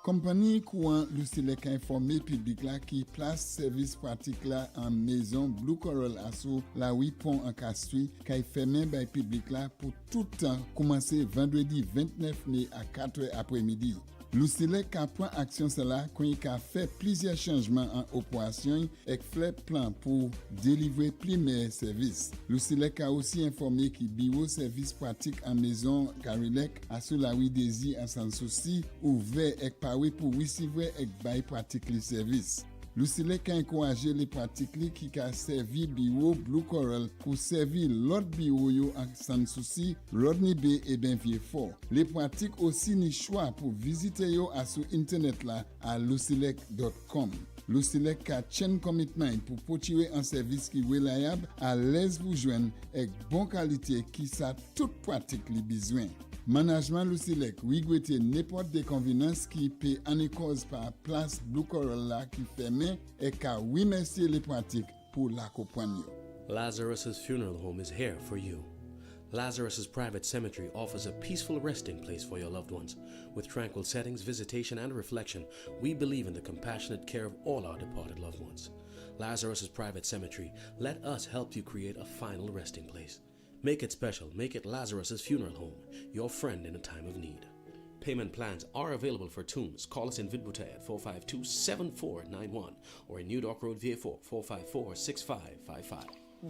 Compagnie courant Lucilec a informé public là qui place service pratique là en maison Blue Coral Asso la 8 pont en Castries qui fermé by public là pour tout temps commencer vendredi 29 mai à 4h après-midi. Lucilec a pris action cela quand il a fait plusieurs changements en opération et fait plan pour délivrer plus meilleurs services. Lucilec a aussi informé que bureau service pratique en maison Garilec à sous la rue Désir à Sans Souci ouvert et paré pour recevoir et bail pratique les services. Lucilec a encouragé les pratiques qui a servi bureau Blue Coral pour servir l'autre bureau yo à Sans Souci, Rodney Bay et Benvier-Fort. Les pratiques aussi ni choix pour visiter yo à sur internet là à lucilec.com. Lucilec a chain commitment pour poursuivre un service qui est reliable, à l'aise pour joindre et bonne qualité qui ça toute pratique les besoins. Management Lucilec regrette n'importe des convenances qui peut en cause par place Blue Coral là qui fermé et qu'à remercier les pratiques pour l'accompagner. Lazarus's Funeral Home is here for you. Lazarus's Private Cemetery offers a peaceful resting place for your loved ones. With tranquil settings, visitation, and reflection, we believe in the compassionate care of all our departed loved ones. Lazarus's Private Cemetery, let us help you create a final resting place. Make it special. Make it Lazarus's Funeral Home, your friend in a time of need. Payment plans are available for tombs. Call us in Vidbouté at 452-7491 or in New Dock Road, VA4, 454-6555.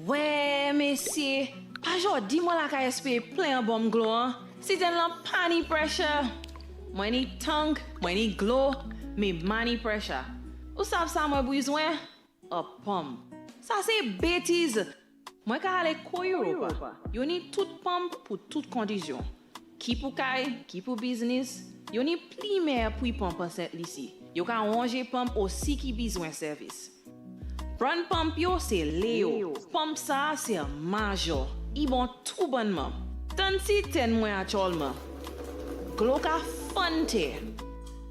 Ouais, messieurs, pas dis-moi la KSP plein bon glow. Si t'es là, panic pressure. Moi ni tank, moi ni glow, me money pressure. Ou savez ça moi besoin? A pomme. Ça c'est bêtise. Moi ka aller ko Europa. Yo ni toute pomme pour toute condition. Qui pour kay, qui pour business. Yo ni pli mer pour pomme cette ici. Yo ka ranger pomme aussi qui besoin service. Prendre pomme yo c'est Léo. Pomme ça c'est major. I bon tout bonnement. Tant si ten moi actuellement. Glo ka fante.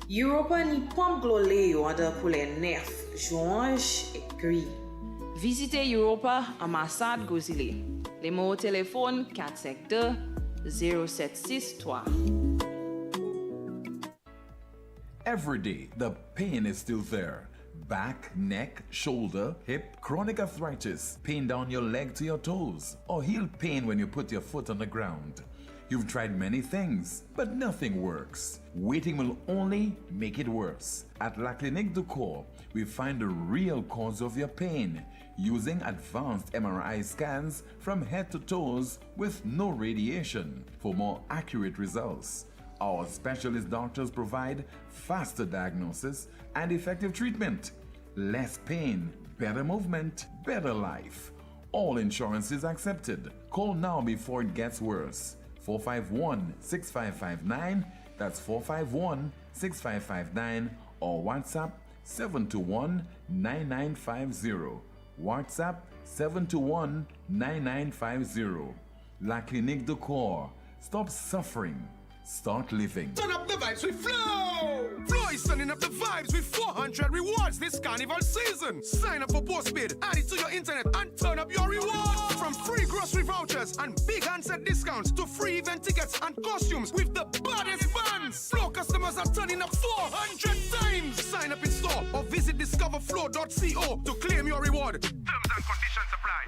Europa ni pomme glo Léo under pour les nerfs, orange et gris. Visitez Europa, ambassade Gozile. Les mots au téléphone 452-0763. Every day, the pain is still there. Back, neck, shoulder, hip, chronic arthritis, pain down your leg to your toes, or heel pain when you put your foot on the ground. You've tried many things, but nothing works. Waiting will only make it worse. At La Clinique du Corps, we find the real cause of your pain using advanced MRI scans from head to toes with no radiation for more accurate results. Our specialist doctors provide faster diagnosis and effective treatment. Less pain, better movement, better life. All insurance is accepted. Call now before it gets worse. 451-6559, that's 451-6559, or WhatsApp 721-9950. WhatsApp 721-9950. La Clinique du Corps. Stop suffering. Start living. Turn up the vibes with Flow! Flow is turning up the vibes with 400 rewards this carnival season. Sign up for postpaid, add it to your internet, and turn up your rewards. From free grocery vouchers and big handset discounts to free event tickets and costumes with the baddest bands. Flow customers are turning up 400 times. Sign up in store or visit discoverflow.co to claim your reward. Terms and conditions apply.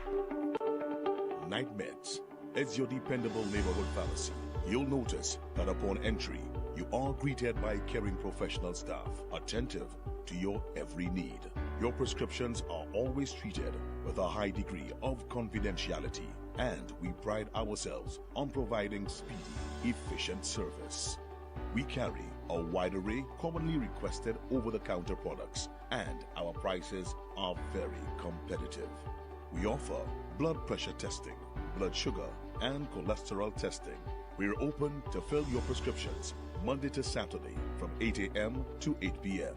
Night Meds is your dependable neighborhood pharmacy. You'll notice that upon entry, you are greeted by caring professional staff, attentive to your every need. Your prescriptions are always treated with a high degree of confidentiality, and we pride ourselves on providing speedy, efficient service. We carry a wide array commonly requested over-the-counter products, and our prices are very competitive. We offer blood pressure testing, blood sugar, and cholesterol testing. We're open to fill your prescriptions Monday to Saturday from 8 a.m. to 8 p.m.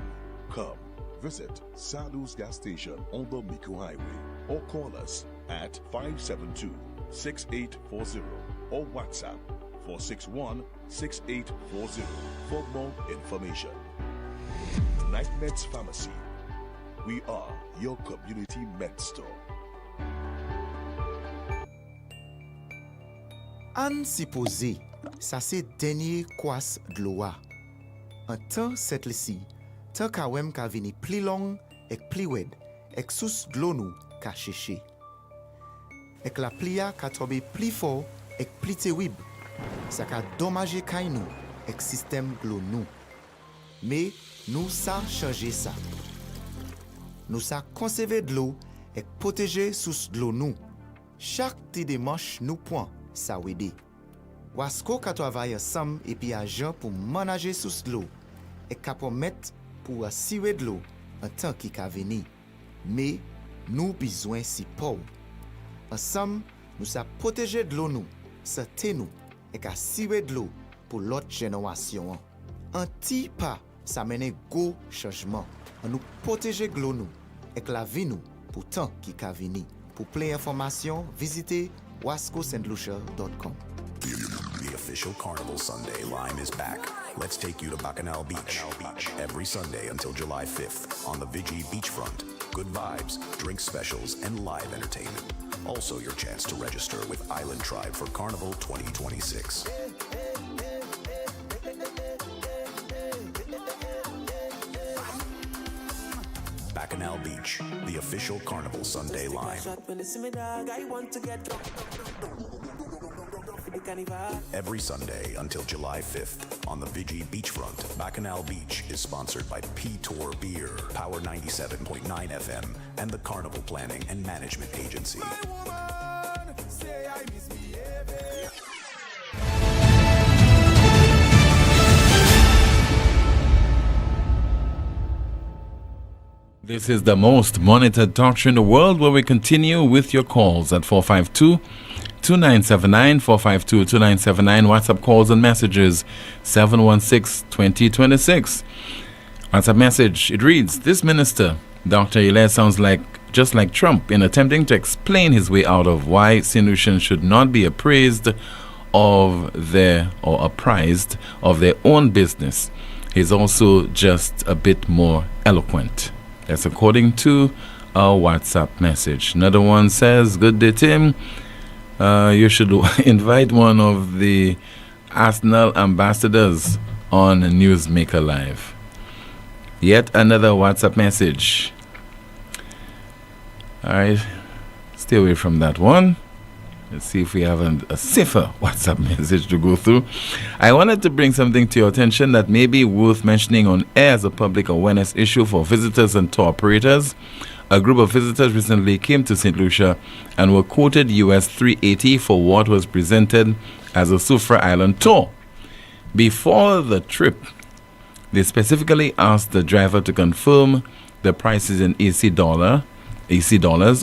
Come visit Sadu's gas station on the Miku Highway or call us at 572-6840 or WhatsApp 461-6840 for more information. Night Meds Pharmacy. We are your community med store. An supposé, ça c'est dernier kwas de l'eau. En temps cette lisi, tant ka wem ka vini pli long ek pli wed, ek sous de l'eau nou ka cheche. Ek la plia ka tobe pli fort ek pli terrible. Ça ka dommage kay nou ek système de l'eau nou. Mais nous sa changer ça. Nous sa conserver de l'eau ek protéger sous de l'eau nou. Chaque ti démarche nous point ça wede. Wasko ka travaille ensemble et puis agent pour manager sous l'eau et capon mettre pour siwe de l'eau en temps qui ka veni. Mais nous besoin si pauvre. Ensemble, nous sa protéger de l'eau nous, santé nous et ka siwe de l'eau pour l'autre génération. Un petit pas ça mène gros changement. On nous protéger de l'eau nous et la vie nous pour temps qui ka veni. Pour plus d'informations, visitez wascostlucia.com. The official Carnival Sunday line is back. Let's take you to Bacchanal Beach. Every Sunday until July 5th on the Vigi beachfront. Good vibes, drink specials, and live entertainment. Also your chance to register with Island Tribe for Carnival 2026. Bacchanal Beach, the official Carnival Sunday line. Every Sunday until July 5th on the Vigi beachfront. Bacchanal Beach is sponsored by P-Tour Beer, Power 97.9 FM, and the Carnival Planning and Management Agency. This is the most monitored talk show in the world, where we continue with your calls at 452-2979, 452-2979, WhatsApp calls and messages 716-2026. WhatsApp message, it reads, this minister, Dr. Hilaire, sounds like just like Trump in attempting to explain his way out of why St. Lucians should not be apprised of their own business. He's also just a bit more eloquent. That's according to a WhatsApp message. Another one says, good day, Tim. You should invite one of the Arsenal ambassadors on Newsmaker Live. Yet another WhatsApp message. All right, stay away from that one. Let's see if we have a safer WhatsApp message to go through. I wanted to bring something to your attention that may be worth mentioning on air as a public awareness issue for visitors and tour operators. A group of visitors recently came to St. Lucia and were quoted US $380 for what was presented as a Soufrière Island tour. Before the trip, they specifically asked the driver to confirm the prices in EC dollars,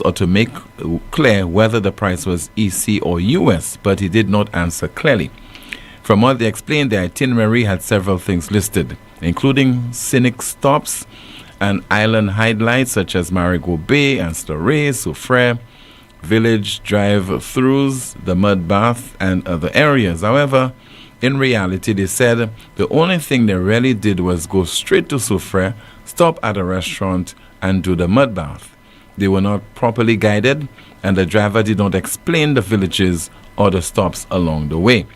or to make clear whether the price was EC or US, but he did not answer clearly. From what they explained, the itinerary had several things listed, including scenic stops and island highlights such as Marigot Bay and Storey, Soufrière, village drive-throughs, the mud bath, and other areas. However, in reality, they said the only thing they really did was go straight to Soufrière, stop at a restaurant, and do the mud bath. They were not properly guided, and the driver did not explain the villages or the stops along the way.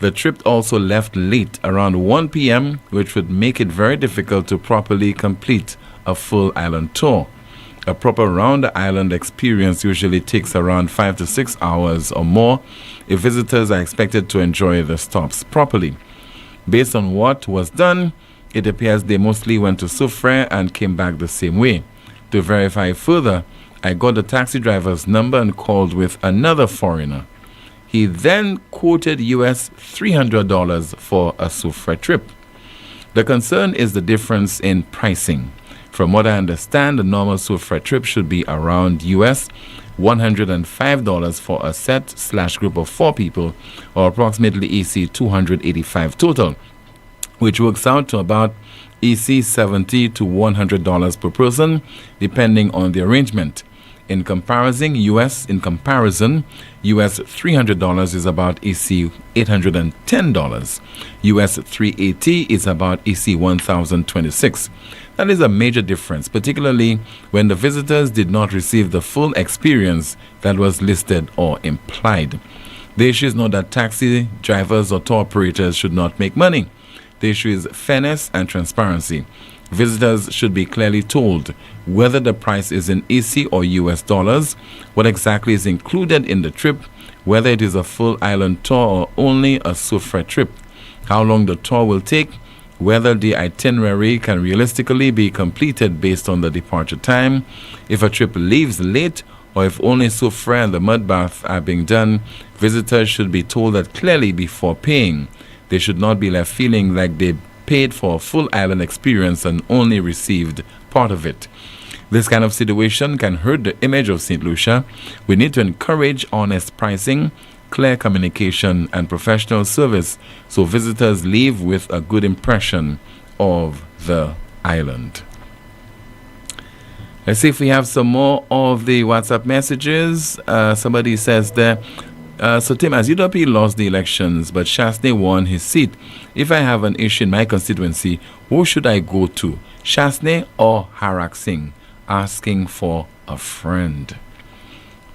The trip also left late, around 1 p.m., which would make it very difficult to properly complete a full island tour. A proper round-the-island experience usually takes around 5 to 6 hours or more if visitors are expected to enjoy the stops properly. Based on what was done, it appears they mostly went to Soufrière and came back the same way. To verify further, I got the taxi driver's number and called with another foreigner. He then quoted US $300 for a Soufrière trip. The concern is the difference in pricing. From what I understand, the normal Soufrière trip should be around US $105 for a set/group of 4 people, or approximately EC $285 total, which works out to about EC $70 to $100 per person, depending on the arrangement. In comparison, US $300 is about EC $810. US $380 is about EC $1,026. That is a major difference, particularly when the visitors did not receive the full experience that was listed or implied. The issue is not that taxi drivers or tour operators should not make money. The issue is fairness and transparency. Visitors should be clearly told whether the price is in EC or US dollars, what exactly is included in the trip, whether it is a full island tour or only a Soufrière trip, how long the tour will take, whether the itinerary can realistically be completed based on the departure time, if a trip leaves late, or if only Soufrière and the mud bath are being done. Visitors should be told that clearly before paying. They should not be left feeling like they paid for a full island experience and only received part of it. This kind of situation can hurt the image of St. Lucia. We need to encourage honest pricing, clear communication, and professional service so visitors leave with a good impression of the island. Let's see if we have some more of the WhatsApp messages. Somebody says there, so Tim, as UWP lost the elections, but Chasney won his seat. If I have an issue in my constituency, who should I go to? Chasney or Harak Singh? Asking for a friend.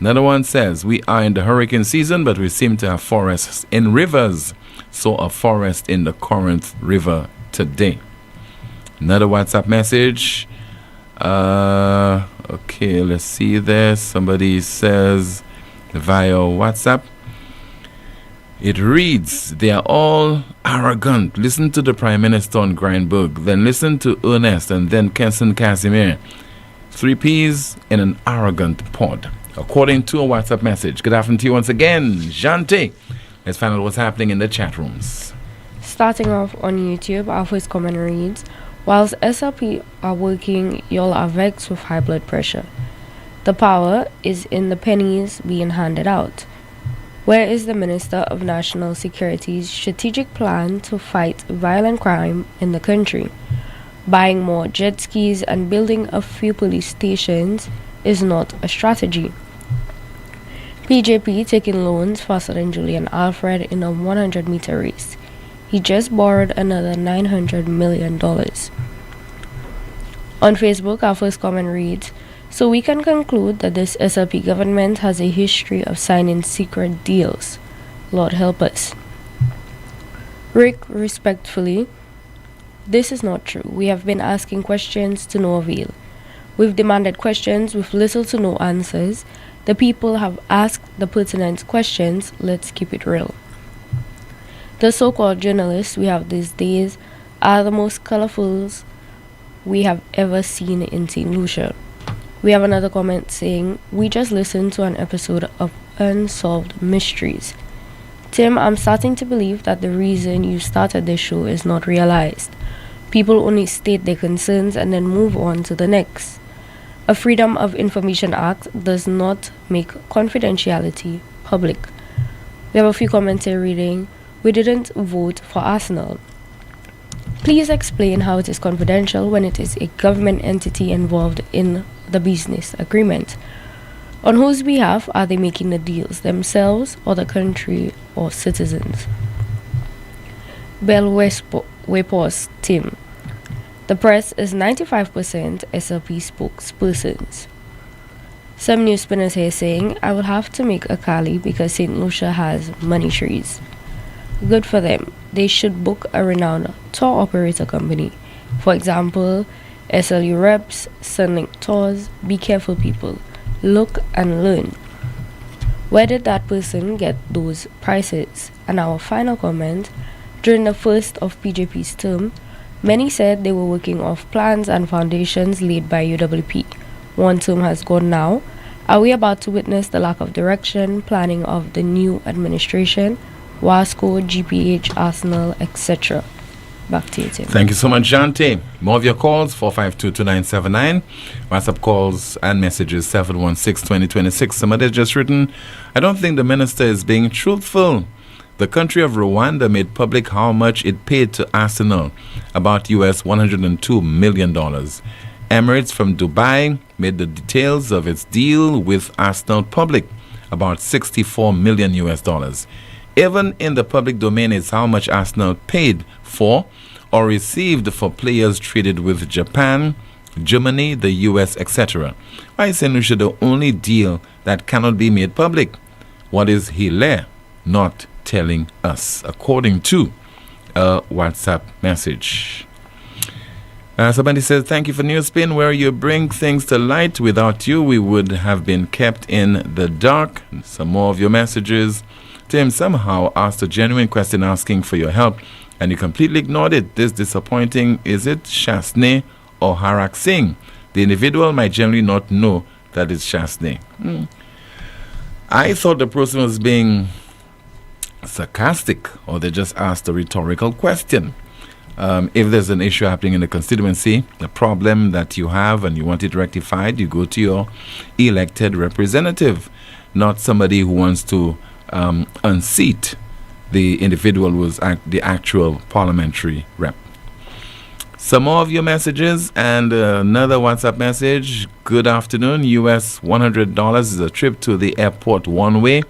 Another one says, we are in the hurricane season, but we seem to have forests in rivers. Saw a forest in the Corinth River today. Another WhatsApp message. Okay, let's see there. Somebody says via WhatsApp. It reads, they are all arrogant. Listen to the Prime Minister on Grindberg, then listen to Ernest, and then Kenson Casimir. 3 peas in an arrogant pod. According to a WhatsApp message. Good afternoon to you once again, Jante. Let's find out what's happening in the chat rooms. Starting off on YouTube, our first comment reads, Whilst SLP are working, y'all are vexed with high blood pressure. The power is in the pennies being handed out. Where is the Minister of National Security's strategic plan to fight violent crime in the country? Buying more jet skis and building a few police stations is not a strategy. PJP taking loans faster than Julian Alfred in a 100-meter race. He just borrowed another $900 million. On Facebook, our first comment reads, "So we can conclude that this SLP government has a history of signing secret deals. Lord help us." Rick, respectfully, this is not true. We have been asking questions to no avail. We've demanded questions with little to no answers. The people have asked the pertinent questions. Let's keep it real. The so-called journalists we have these days are the most colorful we have ever seen in St. Lucia. We have another comment saying, "We just listened to an episode of Unsolved Mysteries." Tim, I'm starting to believe that the reason you started this show is not realized. People only state their concerns and then move on to the next. A Freedom of Information Act does not make confidentiality public. We have a few comments here reading, "We didn't vote for Arsenal." Please explain how it is confidential when it is a government entity involved in the business agreement. On whose behalf are they making the deals, themselves or the country or citizens? Bell Wepos Tim. The press is 95% SLP spokespersons. Some news spinners here saying, "I will have to make a Cali because St. Lucia has money trees." Good for them. They should book a renowned tour operator company. For example, SLU Reps, Sunlink Tours. Be careful, people. Look and learn. Where did that person get those prices? And our final comment, during the first of PJP's term, many said they were working off plans and foundations laid by UWP. One term has gone now. Are we about to witness the lack of direction, planning of the new administration? Wasco, GPH, Arsenal, etc. Back to you, Tim. Thank you so much, Jante. More of your calls, 452-2979. WhatsApp calls and messages, 716-2026. Somebody has just written, "I don't think the minister is being truthful. The country of Rwanda made public how much it paid to Arsenal, about US $102 million. Emirates from Dubai made the details of its deal with Arsenal public, about $64 million US. Even in the public domain is how much Arsenal paid for or received for players traded with Japan, Germany, the US, etc. Why is St. Lucia the only deal that cannot be made public? What is Hilaire not telling us?" According to a WhatsApp message. Somebody says, "Thank you for NewsSpin, where you bring things to light. Without you, we would have been kept in the dark." Some more of your messages. Tim somehow asked a genuine question asking for your help, and you completely ignored it. This disappointing. Is it Shasne or Harak Singh? The individual might generally not know that it's Shasne. I thought the person was being sarcastic, or they just asked a rhetorical question. If there's an issue happening in the constituency, a problem that you have and you want it rectified, you go to your elected representative, not somebody who wants to unseat the individual who was the actual parliamentary rep. Some more of your messages, and another WhatsApp message. "Good afternoon. US $100 is a trip to the airport one way.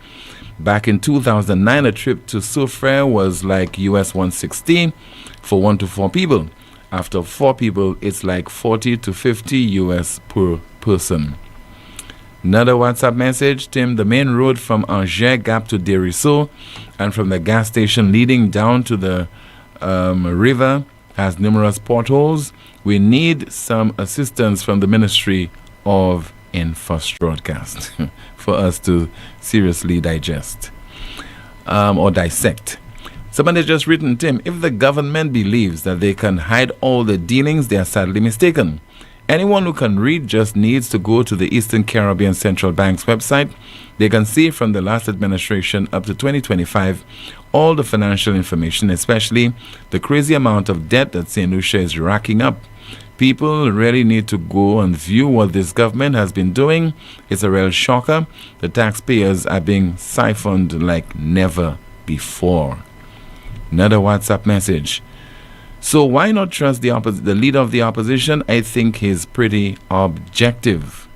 Back in 2009, a trip to Soufrière was like US $160 for 1 to 4 people. After 4 people, it's like 40 to 50 US per person." Another WhatsApp message. "Tim, the main road from Angers Gap to Deriso and from the gas station leading down to the river has numerous potholes. We need some assistance from the Ministry of Infrastructure for us to seriously digest or dissect." Somebody has just written, "Tim, if the government believes that they can hide all the dealings, they are sadly mistaken. Anyone who can read just needs to go to the Eastern Caribbean Central Bank's website. They can see from the last administration up to 2025 all the financial information, especially the crazy amount of debt that St. Lucia is racking up. People really need to go and view what this government has been doing. It's a real shocker. The taxpayers are being siphoned like never before. Another WhatsApp message. So why not trust the leader of the opposition? I think he's pretty objective.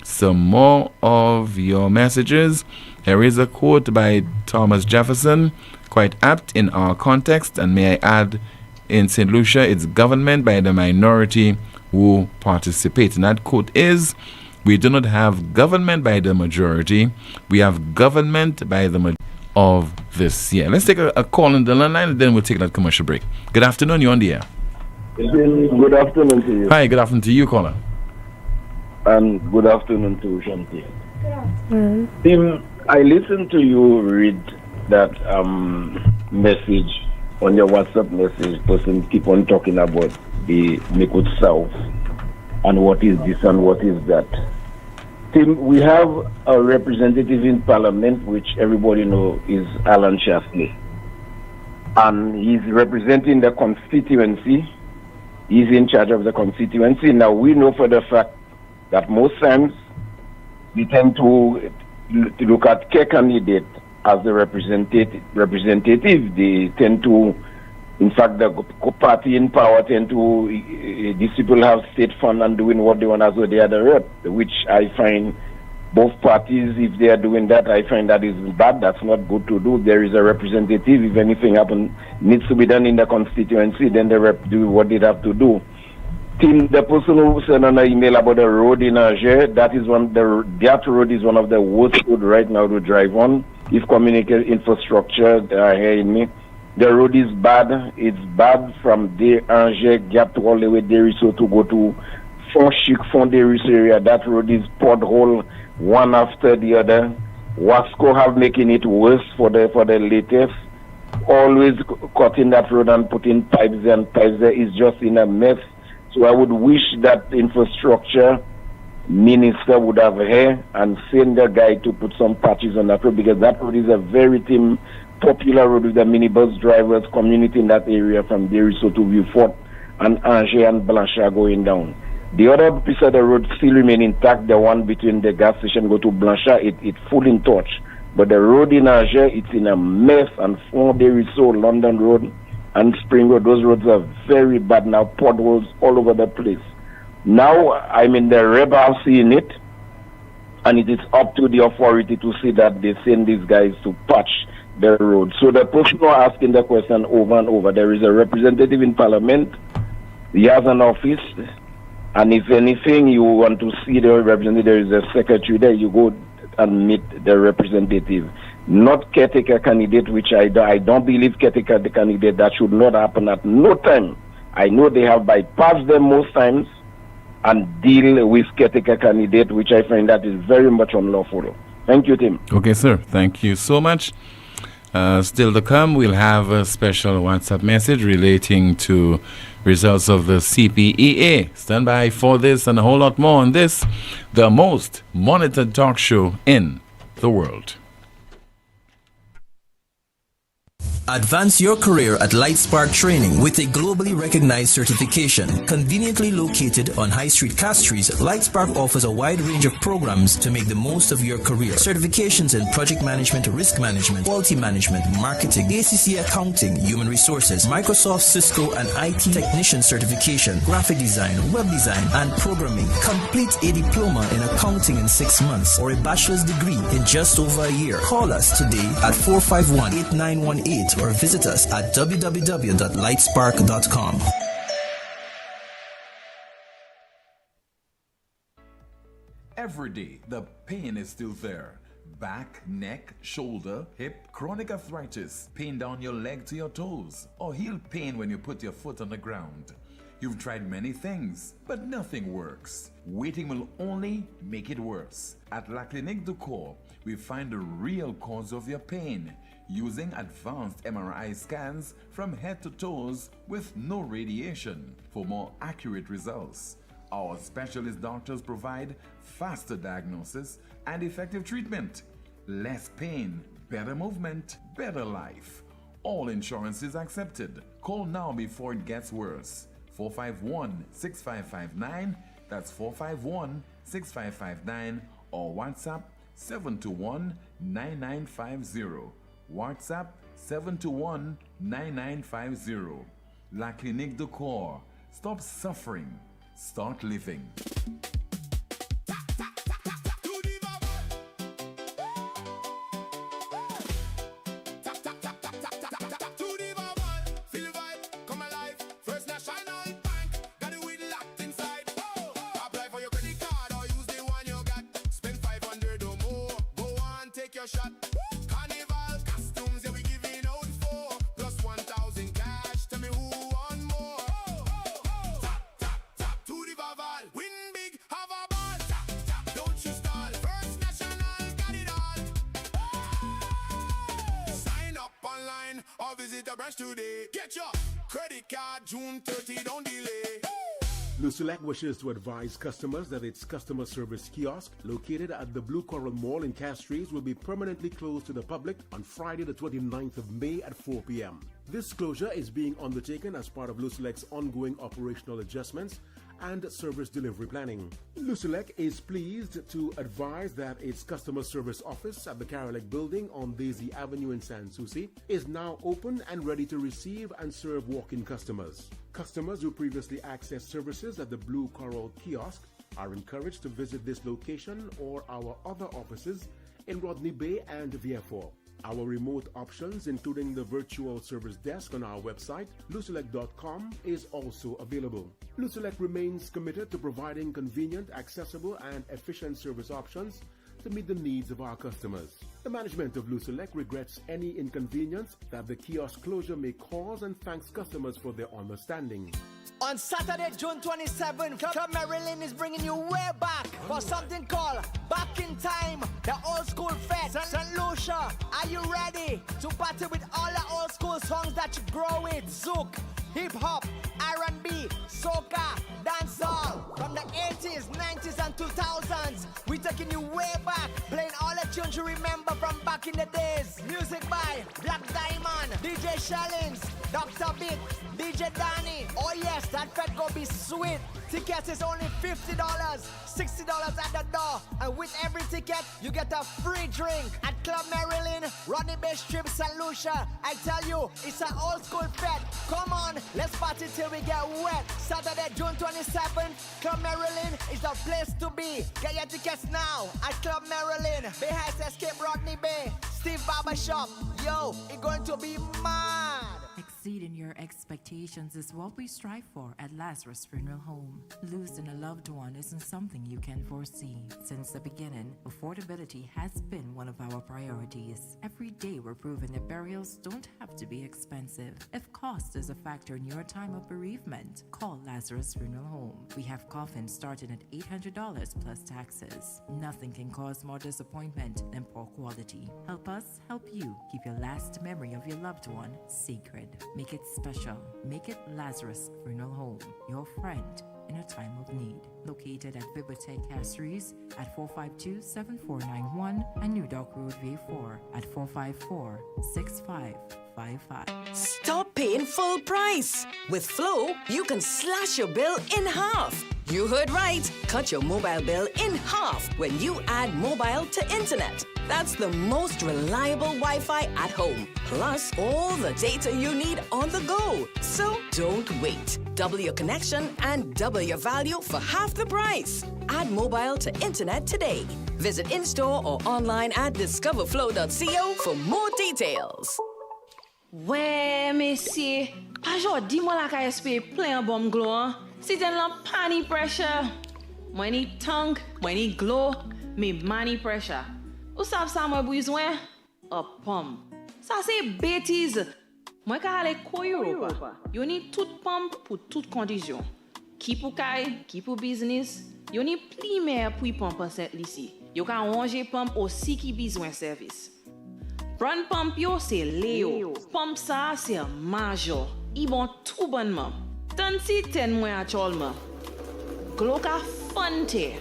Some more of your messages. Here is a quote by Thomas Jefferson, quite apt in our context, and may I add, in St. Lucia, it's government by the minority who participate. And that quote is, we do not have government by the majority, we have government by the majority of this year. Let's take a call on the line and then we'll take that commercial break. Good afternoon, you're on the air. Good afternoon to you. Hi, good afternoon to you, caller. And good afternoon to Shanti. Tim, I listened to you read that message on your WhatsApp message. Person keep on talking about the Mikut South and what is this and what is that. Tim, we have a representative in Parliament, which everybody knows is Alan Shasley. And he's representing the constituency. He's in charge of the constituency. Now, we know for the fact that most times we tend to look at K candidate as the representative. They tend to, in fact, the party in power tend to, these people have state fund and doing what they want as though they are the rep, which I find both parties, if they are doing that, I find that is bad. That's not good to do. There is a representative. If anything needs to be done in the constituency, then the rep do what they have to do. Tim, the person who sent an email about the road in Alger, that road is one of the worst road right now to drive on. If communication infrastructure are hearing me, the road is bad. It's bad from the Alger Gap to all the way Deriso to go to Fond-Deriso area. That road is pothole one after the other. Wasco have making it worse for the latest. Always cutting that road and putting pipes there is just in a mess. So I would wish that infrastructure minister would have here and send the guy to put some patches on that road, because that road is a very popular road with the minibus drivers community in that area from Deriso to Vieux-Fort and Angers and Blanchard going down. The other piece of the road still remain intact, the one between the gas station go to Blanchard, it's full in touch. But the road in Angers, it's in a mess, and Fond-Deriso, London Road, and Spring Road, those roads are very bad now, potholes all over the place. Now, I'm in the Reb House seeing it, and it is up to the authority to see that they send these guys to patch the road. So the person who are asking the question over and over, there is a representative in Parliament, he has an office, and if anything you want to see the representative, there is a secretary there, you go and meet the representative. Not caretaker candidate, which I don't believe caretaker candidate, that should not happen at no time. I know they have bypassed them most times and deal with caretaker candidate, which I find that is very much unlawful. Thank you, Tim. Okay, sir. Thank you so much. Still to come, we'll have a special WhatsApp message relating to results of the CPEA. Stand by for this and a whole lot more on this, the most monitored talk show in the world. Advance your career at Lightspark Training with a globally recognized certification. Conveniently located on High Street, Castries, Lightspark offers a wide range of programs to make the most of your career. Certifications in project management, risk management, quality management, marketing, ACC accounting, human resources, Microsoft, Cisco, and IT technician certification, graphic design, web design, and programming. Complete a diploma in accounting in 6 months or a bachelor's degree in just over a year. Call us today at 451-8918 or visit us at www.lightspark.com. Every day, the pain is still there. Back, neck, shoulder, hip, chronic arthritis, pain down your leg to your toes, or heel pain when you put your foot on the ground. You've tried many things, but nothing works. Waiting will only make it worse. At La Clinique du Corps, we find the real cause of your pain using advanced MRI scans from head to toes with no radiation for more accurate results. Our specialist doctors provide faster diagnosis and effective treatment. Less pain, better movement, better life. All insurance is accepted. Call now before it gets worse. 451-6559, that's 451-6559, or WhatsApp 721-9950. WhatsApp 721-9950. La Clinique de Corps. Stop suffering. Start living. NewsSpin wishes to advise customers that its customer service kiosk located at the Blue Coral Mall in Castries will be permanently closed to the public on Friday the 29th of May at 4 p.m. This closure is being undertaken as part of NewsSpin's ongoing operational adjustments and service delivery planning. NewsSpin is pleased to advise that its customer service office at the Carolec building on Daisy Avenue in Sans Souci is now open and ready to receive and serve walk-in customers. Customers who previously accessed services at the Blue Coral kiosk are encouraged to visit this location or our other offices in Rodney Bay and Vieux-Fort. Our remote options, including the virtual service desk on our website, lucelec.com, is also available. Lucelec remains committed to providing convenient, accessible, and efficient service options to meet the needs of our customers. The management of Lucelec regrets any inconvenience that the kiosk closure may cause and thanks customers for their understanding. On Saturday, June 27, Club Maryland is bringing you way back for something called Back in Time, the old school fest. St. Lucia, are you ready to party with all the old school songs that you grow with? Zouk, hip-hop, R&B, soca, dancehall. From the 80s, 90s, and 2000s, we're taking you way back, playing all the tunes you remember from back in the days. Music by Black Diamond, DJ Shellings, Dr. Beat, DJ Danny. Oh yes, that fed go be sweet. Tickets is only $50, $60 at the door. And with every ticket, you get a free drink. At Club Maryland, Rodney Bay Strip, St. Lucia. I tell you, it's an old school fete. Come on, let's party till we get wet. Saturday, June 27th, Club Maryland is the place to be. Get your tickets now at Club Maryland. Bay Heights Escape, Rodney Bay, Steve Barbershop. Yo, it's going to be mad. Exceeding your expectations is what we strive for at Lazarus Funeral Home. Losing a loved one isn't something you can foresee. Since the beginning, affordability has been one of our priorities. Every day we're proving that burials don't have to be expensive. If cost is a factor in your time of bereavement, call Lazarus Funeral Home. We have coffins starting at $800 plus taxes. Nothing can cause more disappointment than poor quality. Help us help you keep your last memory of your loved one sacred. Make it special. Make it Lazarus Funeral Home, your friend in a time of need. Located at Bibliothèque Castries at 452-7491 and New Dock Road, Vieux-Fort at 454-6555. Stop paying full price. With Flow, you can slash your bill in half. You heard right. Cut your mobile bill in half when you add mobile to internet. That's the most reliable Wi-Fi at home. Plus all the data you need on the go. So don't wait. Double your connection and double your value for half the price. Add mobile to internet today. Visit in-store or online at discoverflow.co for more details. Ouais, messieurs, pas jodi moi la ka espérer plein bon glow. Si t'en la pani pressure. Moi ni tongue, moi ni glow, me money pressure. Ou savez ça moi besoin? A pomme. Ça c'est bêtise. Moi ka aller ko Europa. Yo ni toute pomme pour toute condition. Qui pour kay, qui pour business. Yo ni pli mer pour pomme cette ici. Yo ka ranger pomme aussi qui besoin service. Brand pump yo c'est Léo. Pump ça c'est Major. Ils bon tout bonnement. Tant si ten moi actuellement. glo ka fante.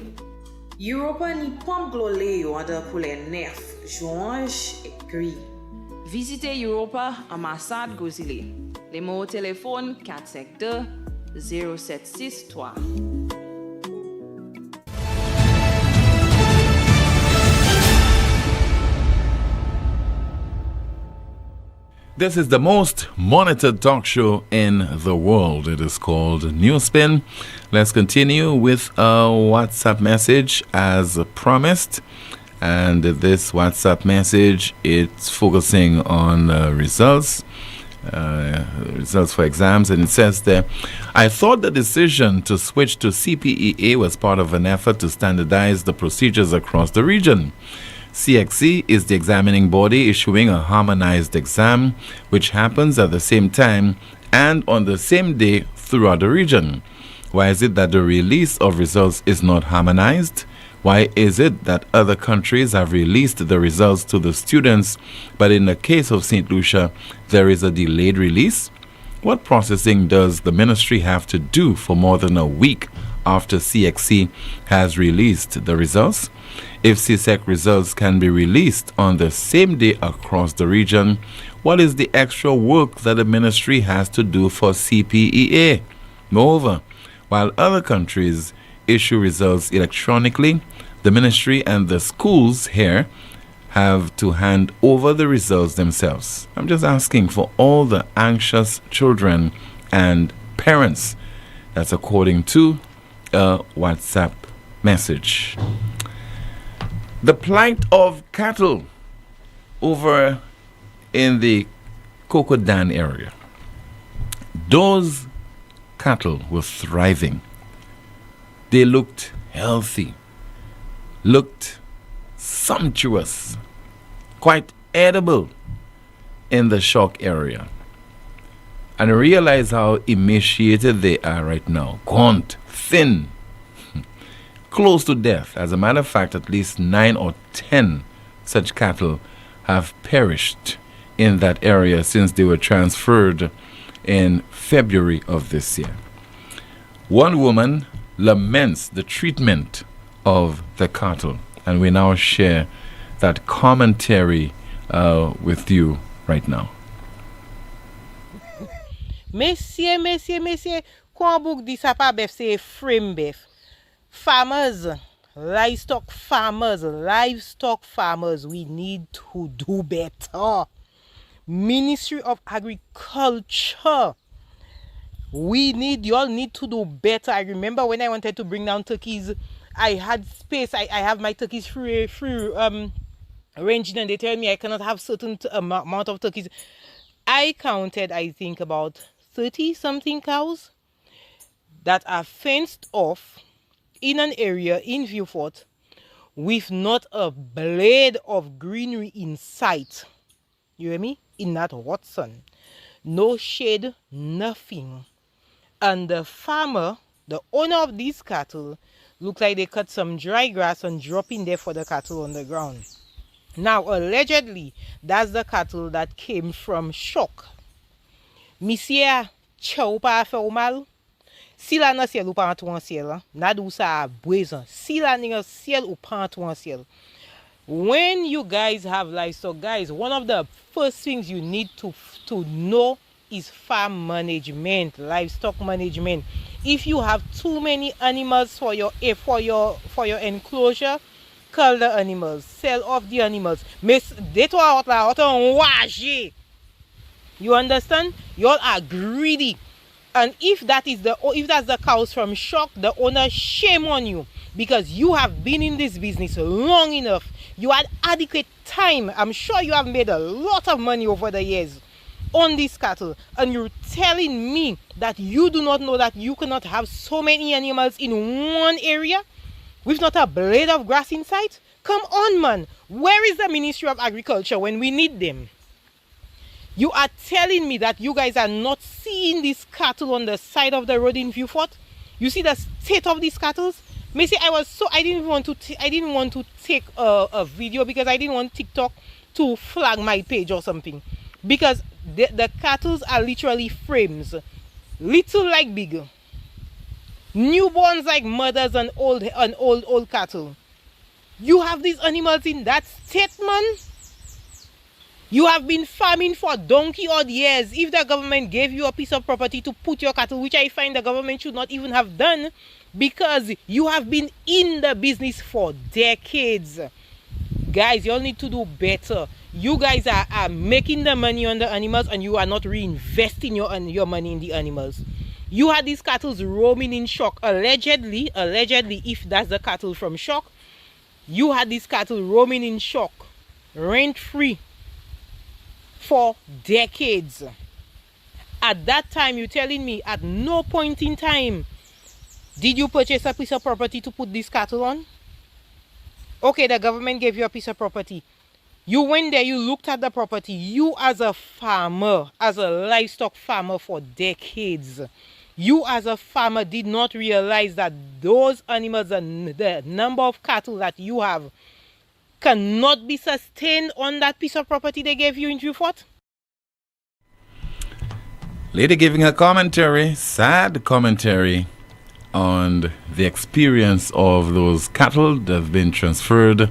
Europa ni pom glo le yo an dan pou le 9 juan et gris. Visitez Europa ambassade Gozile. Les mots au téléphone 452 0763. This is the most monitored talk show in the world. It is called NewsSpin. Let's continue with a WhatsApp message as promised. And this WhatsApp message, it's focusing on results for exams. And it says there, I thought the decision to switch to CPEA was part of an effort to standardize the procedures across the region. CXC is the examining body issuing a harmonized exam, which happens at the same time and on the same day throughout the region. Why is it that the release of results is not harmonized? Why is it that other countries have released the results to the students, but in the case of St. Lucia, there is a delayed release? What processing does the ministry have to do for more than a week after CXC has released the results? If CSEC results can be released on the same day across the region, what is the extra work that the ministry has to do for CPEA? Moreover, while other countries issue results electronically, the ministry and the schools here have to hand over the results themselves. I'm just asking for all the anxious children and parents. That's according to a WhatsApp message. The plight of cattle over in the Kokodan area. Those cattle were thriving. They looked healthy, looked sumptuous, quite edible in the shock area. And realize how emaciated they are right now. Gaunt, thin, close to death. As a matter of fact, at least 9 or 10 such cattle have perished in that area since they were transferred in February of this year. One woman laments the treatment of the cattle, and we now share that commentary with you right now. Messieurs, kwa bouk di sa pa bef se frame bef. Farmers, livestock farmers, we need to do better. Ministry of Agriculture, y'all need to do better. I remember when I wanted to bring down turkeys, I had space. I have my turkeys free ranging, and they tell me I cannot have certain amount of turkeys. I counted, I think, about 30-something cows that are fenced off in an area in Vieux-Fort with not a blade of greenery in sight. You hear me? In that hot sun. No shade, nothing. And the farmer, the owner of these cattle, looks like they cut some dry grass and drop in there for the cattle on the ground. Now, allegedly, that's the cattle that came from shock. Monsieur, chou pa fe ou mal. Si la nan ciel ou pa antou an ciel, na dou sa bwezan. Si la nan ciel ou pa antou an ciel. When you guys have livestock, guys, one of the first things you need to know is farm management, livestock management. If you have too many animals for your enclosure, cull the animals, sell off the animals. You understand? Y'all are greedy. And if that's the cows from shock, the owner, shame on you, because you have been in this business long enough. You had adequate time. I'm sure you have made a lot of money over the years on these cattle, and you're telling me that you do not know that you cannot have so many animals in one area with not a blade of grass in sight? Come on, man. Where is the Ministry of Agriculture when we need them? You are telling me that you guys are not seeing these cattle on the side of the road in Vieux-Fort? You see the state of these cattle? Missy, I didn't want to take a video because I didn't want TikTok to flag my page or something. Because the cattle are literally frames. Little like big. Newborns like mothers and old cattle. You have these animals in that state, man. You have been farming for donkey odd years. If the government gave you a piece of property to put your cattle, which I find the government should not even have done, because you have been in the business for decades. Guys, you all need to do better. You guys are making the money on the animals and you are not reinvesting your money in the animals. You had these cattle roaming in shock. Allegedly, if that's the cattle from shock, you had these cattle roaming in shock, rent-free, for decades. At that time, you're telling me at no point in time did you purchase a piece of property to put this cattle on? Okay, the government gave you a piece of property. You went there, you looked at the property. You as a farmer, as a livestock farmer for decades, you as a farmer did not realize that those animals and the number of cattle that you have cannot be sustained on that piece of property they gave you in Beaufort? Lady giving her commentary, sad commentary, on the experience of those cattle that have been transferred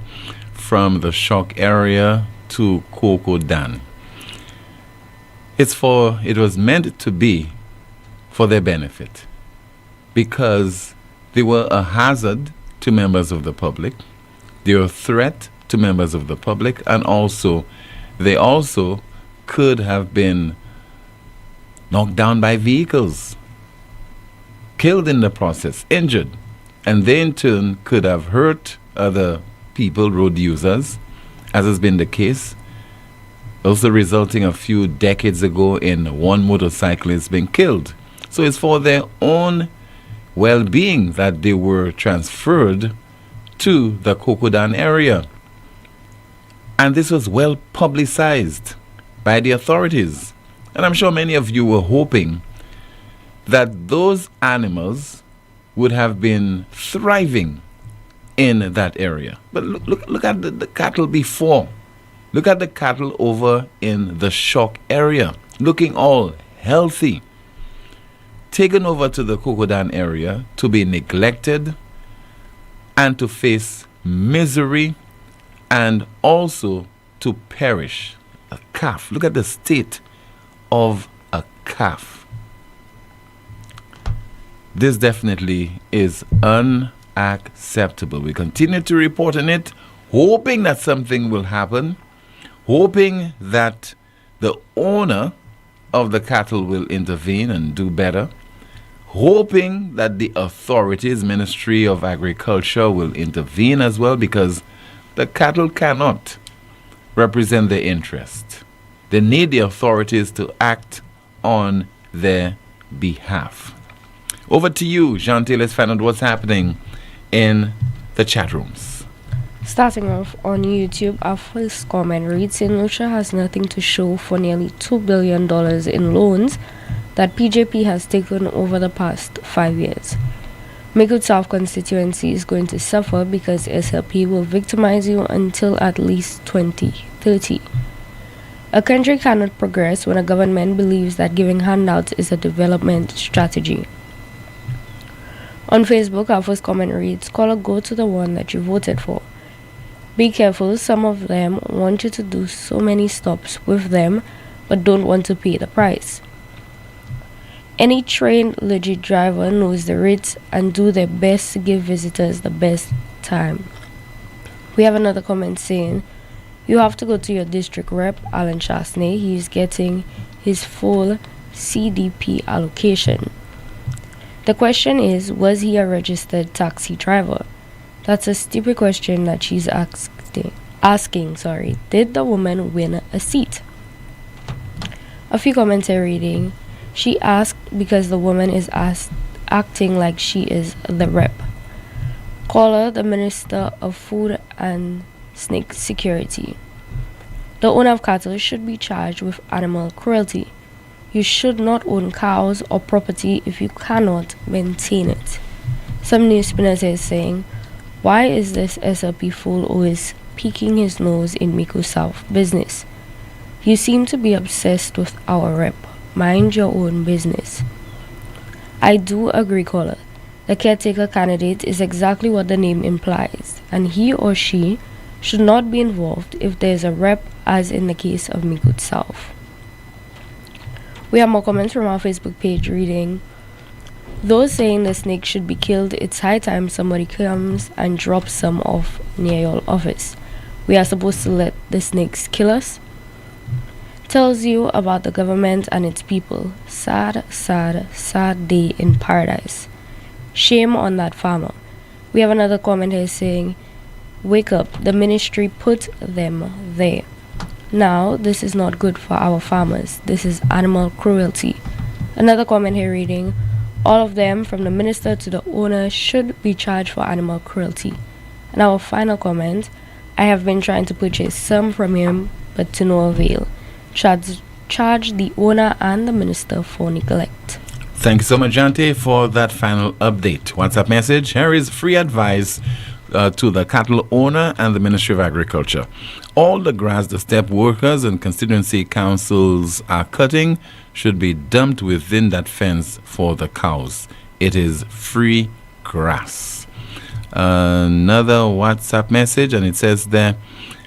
from the shock area to Cocodan. It was meant to be for their benefit because they were a hazard to members of the public, they were a threat to members of the public, and they also could have been knocked down by vehicles, killed in the process, injured, and they in turn could have hurt other people, road users, as has been the case, also resulting a few decades ago in one motorcyclist being killed. So it's for their own well-being that they were transferred to the Cocodan area. And this was well publicized by the authorities. And I'm sure many of you were hoping that those animals would have been thriving in that area. But look at the cattle before. Look at the cattle over in the shock area, looking all healthy. Taken over to the Cocodan area to be neglected and to face misery and also to perish. A calf. Look at the state of a calf. This definitely is unacceptable. We continue to report on it, hoping that something will happen, hoping that the owner of the cattle will intervene and do better, hoping that the authorities, Ministry of Agriculture, will intervene as well, because the cattle cannot represent their interest. They need the authorities to act on their behalf. Over to you, Jean-T. Let's find out what's happening in the chat rooms. Starting off on YouTube, our first comment reads, St. Lucia has nothing to show for nearly $2 billion in loans that PJP has taken over the past 5 years. Micoud South constituency is going to suffer because SLP will victimize you until at least 2030. A country cannot progress when a government believes that giving handouts is a development strategy. On Facebook, our first comment reads, Caller, go to the one that you voted for. Be careful, some of them want you to do so many stops with them but don't want to pay the price. Any trained legit driver knows the rates and do their best to give visitors the best time. We have another comment saying, you have to go to your district rep, Alan Chasney. He is getting his full CDP allocation. The question is, was he a registered taxi driver? That's a stupid question that she's asking. Did the woman win a seat? A few comments are reading, she asked because the woman is acting like she is the rep. Caller, the Minister of Food and Snake Security. The owner of cattle should be charged with animal cruelty. You should not own cows or property if you cannot maintain it. Some news spinners are saying, why is this SLP fool always peeking his nose in Micoud South business? You seem to be obsessed with our rep. Mind your own business. I do agree, caller, The caretaker candidate is exactly what the name implies, and he or she should not be involved if there is a rep, as in the case of Me Good South. We have more comments from our Facebook page reading, those saying the snake should be killed, it's high time somebody comes and drops some off near your office. We are supposed to let the snakes kill us? Tells you about the government and its people. Sad, sad, sad day in paradise. Shame on that farmer. We have another comment here saying, wake up, the ministry put them there. Now, this is not good for our farmers. This is animal cruelty. Another comment here reading, all of them, from the minister to the owner, should be charged for animal cruelty. And our final comment, I have been trying to purchase some from him, but to no avail. Charge the owner and the minister for neglect. Thank you so much, Jante, for that final update. WhatsApp message, here is free advice to the cattle owner and the Ministry of Agriculture. All the grass the step workers and constituency councils are cutting should be dumped within that fence for the cows. It is free grass. Another WhatsApp message, and it says there,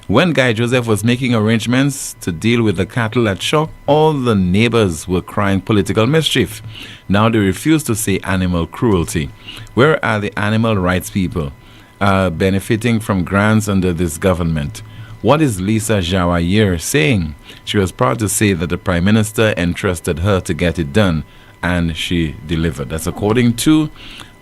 when Guy Joseph was making arrangements to deal with the cattle at Shock, all the neighbors were crying political mischief. Now they refuse to say animal cruelty. Where are the animal rights people benefiting from grants under this government? What is Lisa Jawayer saying? She was proud to say that the Prime Minister entrusted her to get it done, and she delivered. That's according to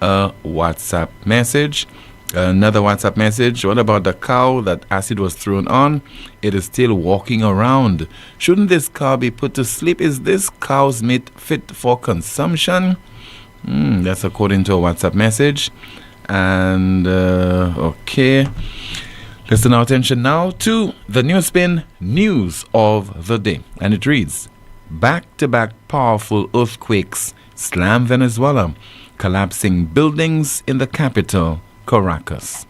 a WhatsApp message. Another WhatsApp message, what about the cow that acid was thrown on? It is still walking around. Shouldn't this cow be put to sleep? Is this cow's meat fit for consumption? That's according to a WhatsApp message. And, okay. Listen our attention now to the NewsSpin news of the day. And it reads, back-to-back powerful earthquakes slam Venezuela, collapsing buildings in the capital, Caracas.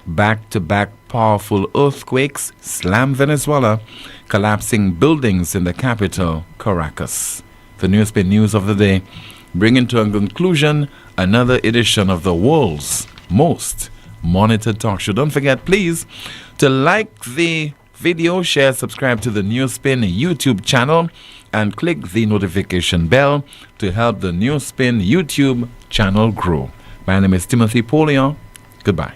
Back-to-back powerful earthquakes slam Venezuela, collapsing buildings in the capital, Caracas. The NewsSpin news of the day, bringing to a conclusion another edition of the world's most monitored talk show. Don't forget, please, to like the video, share, subscribe to the NewsSpin YouTube channel, and click the notification bell to help the NewsSpin YouTube channel grow. My name is Timothy Poleon. Goodbye.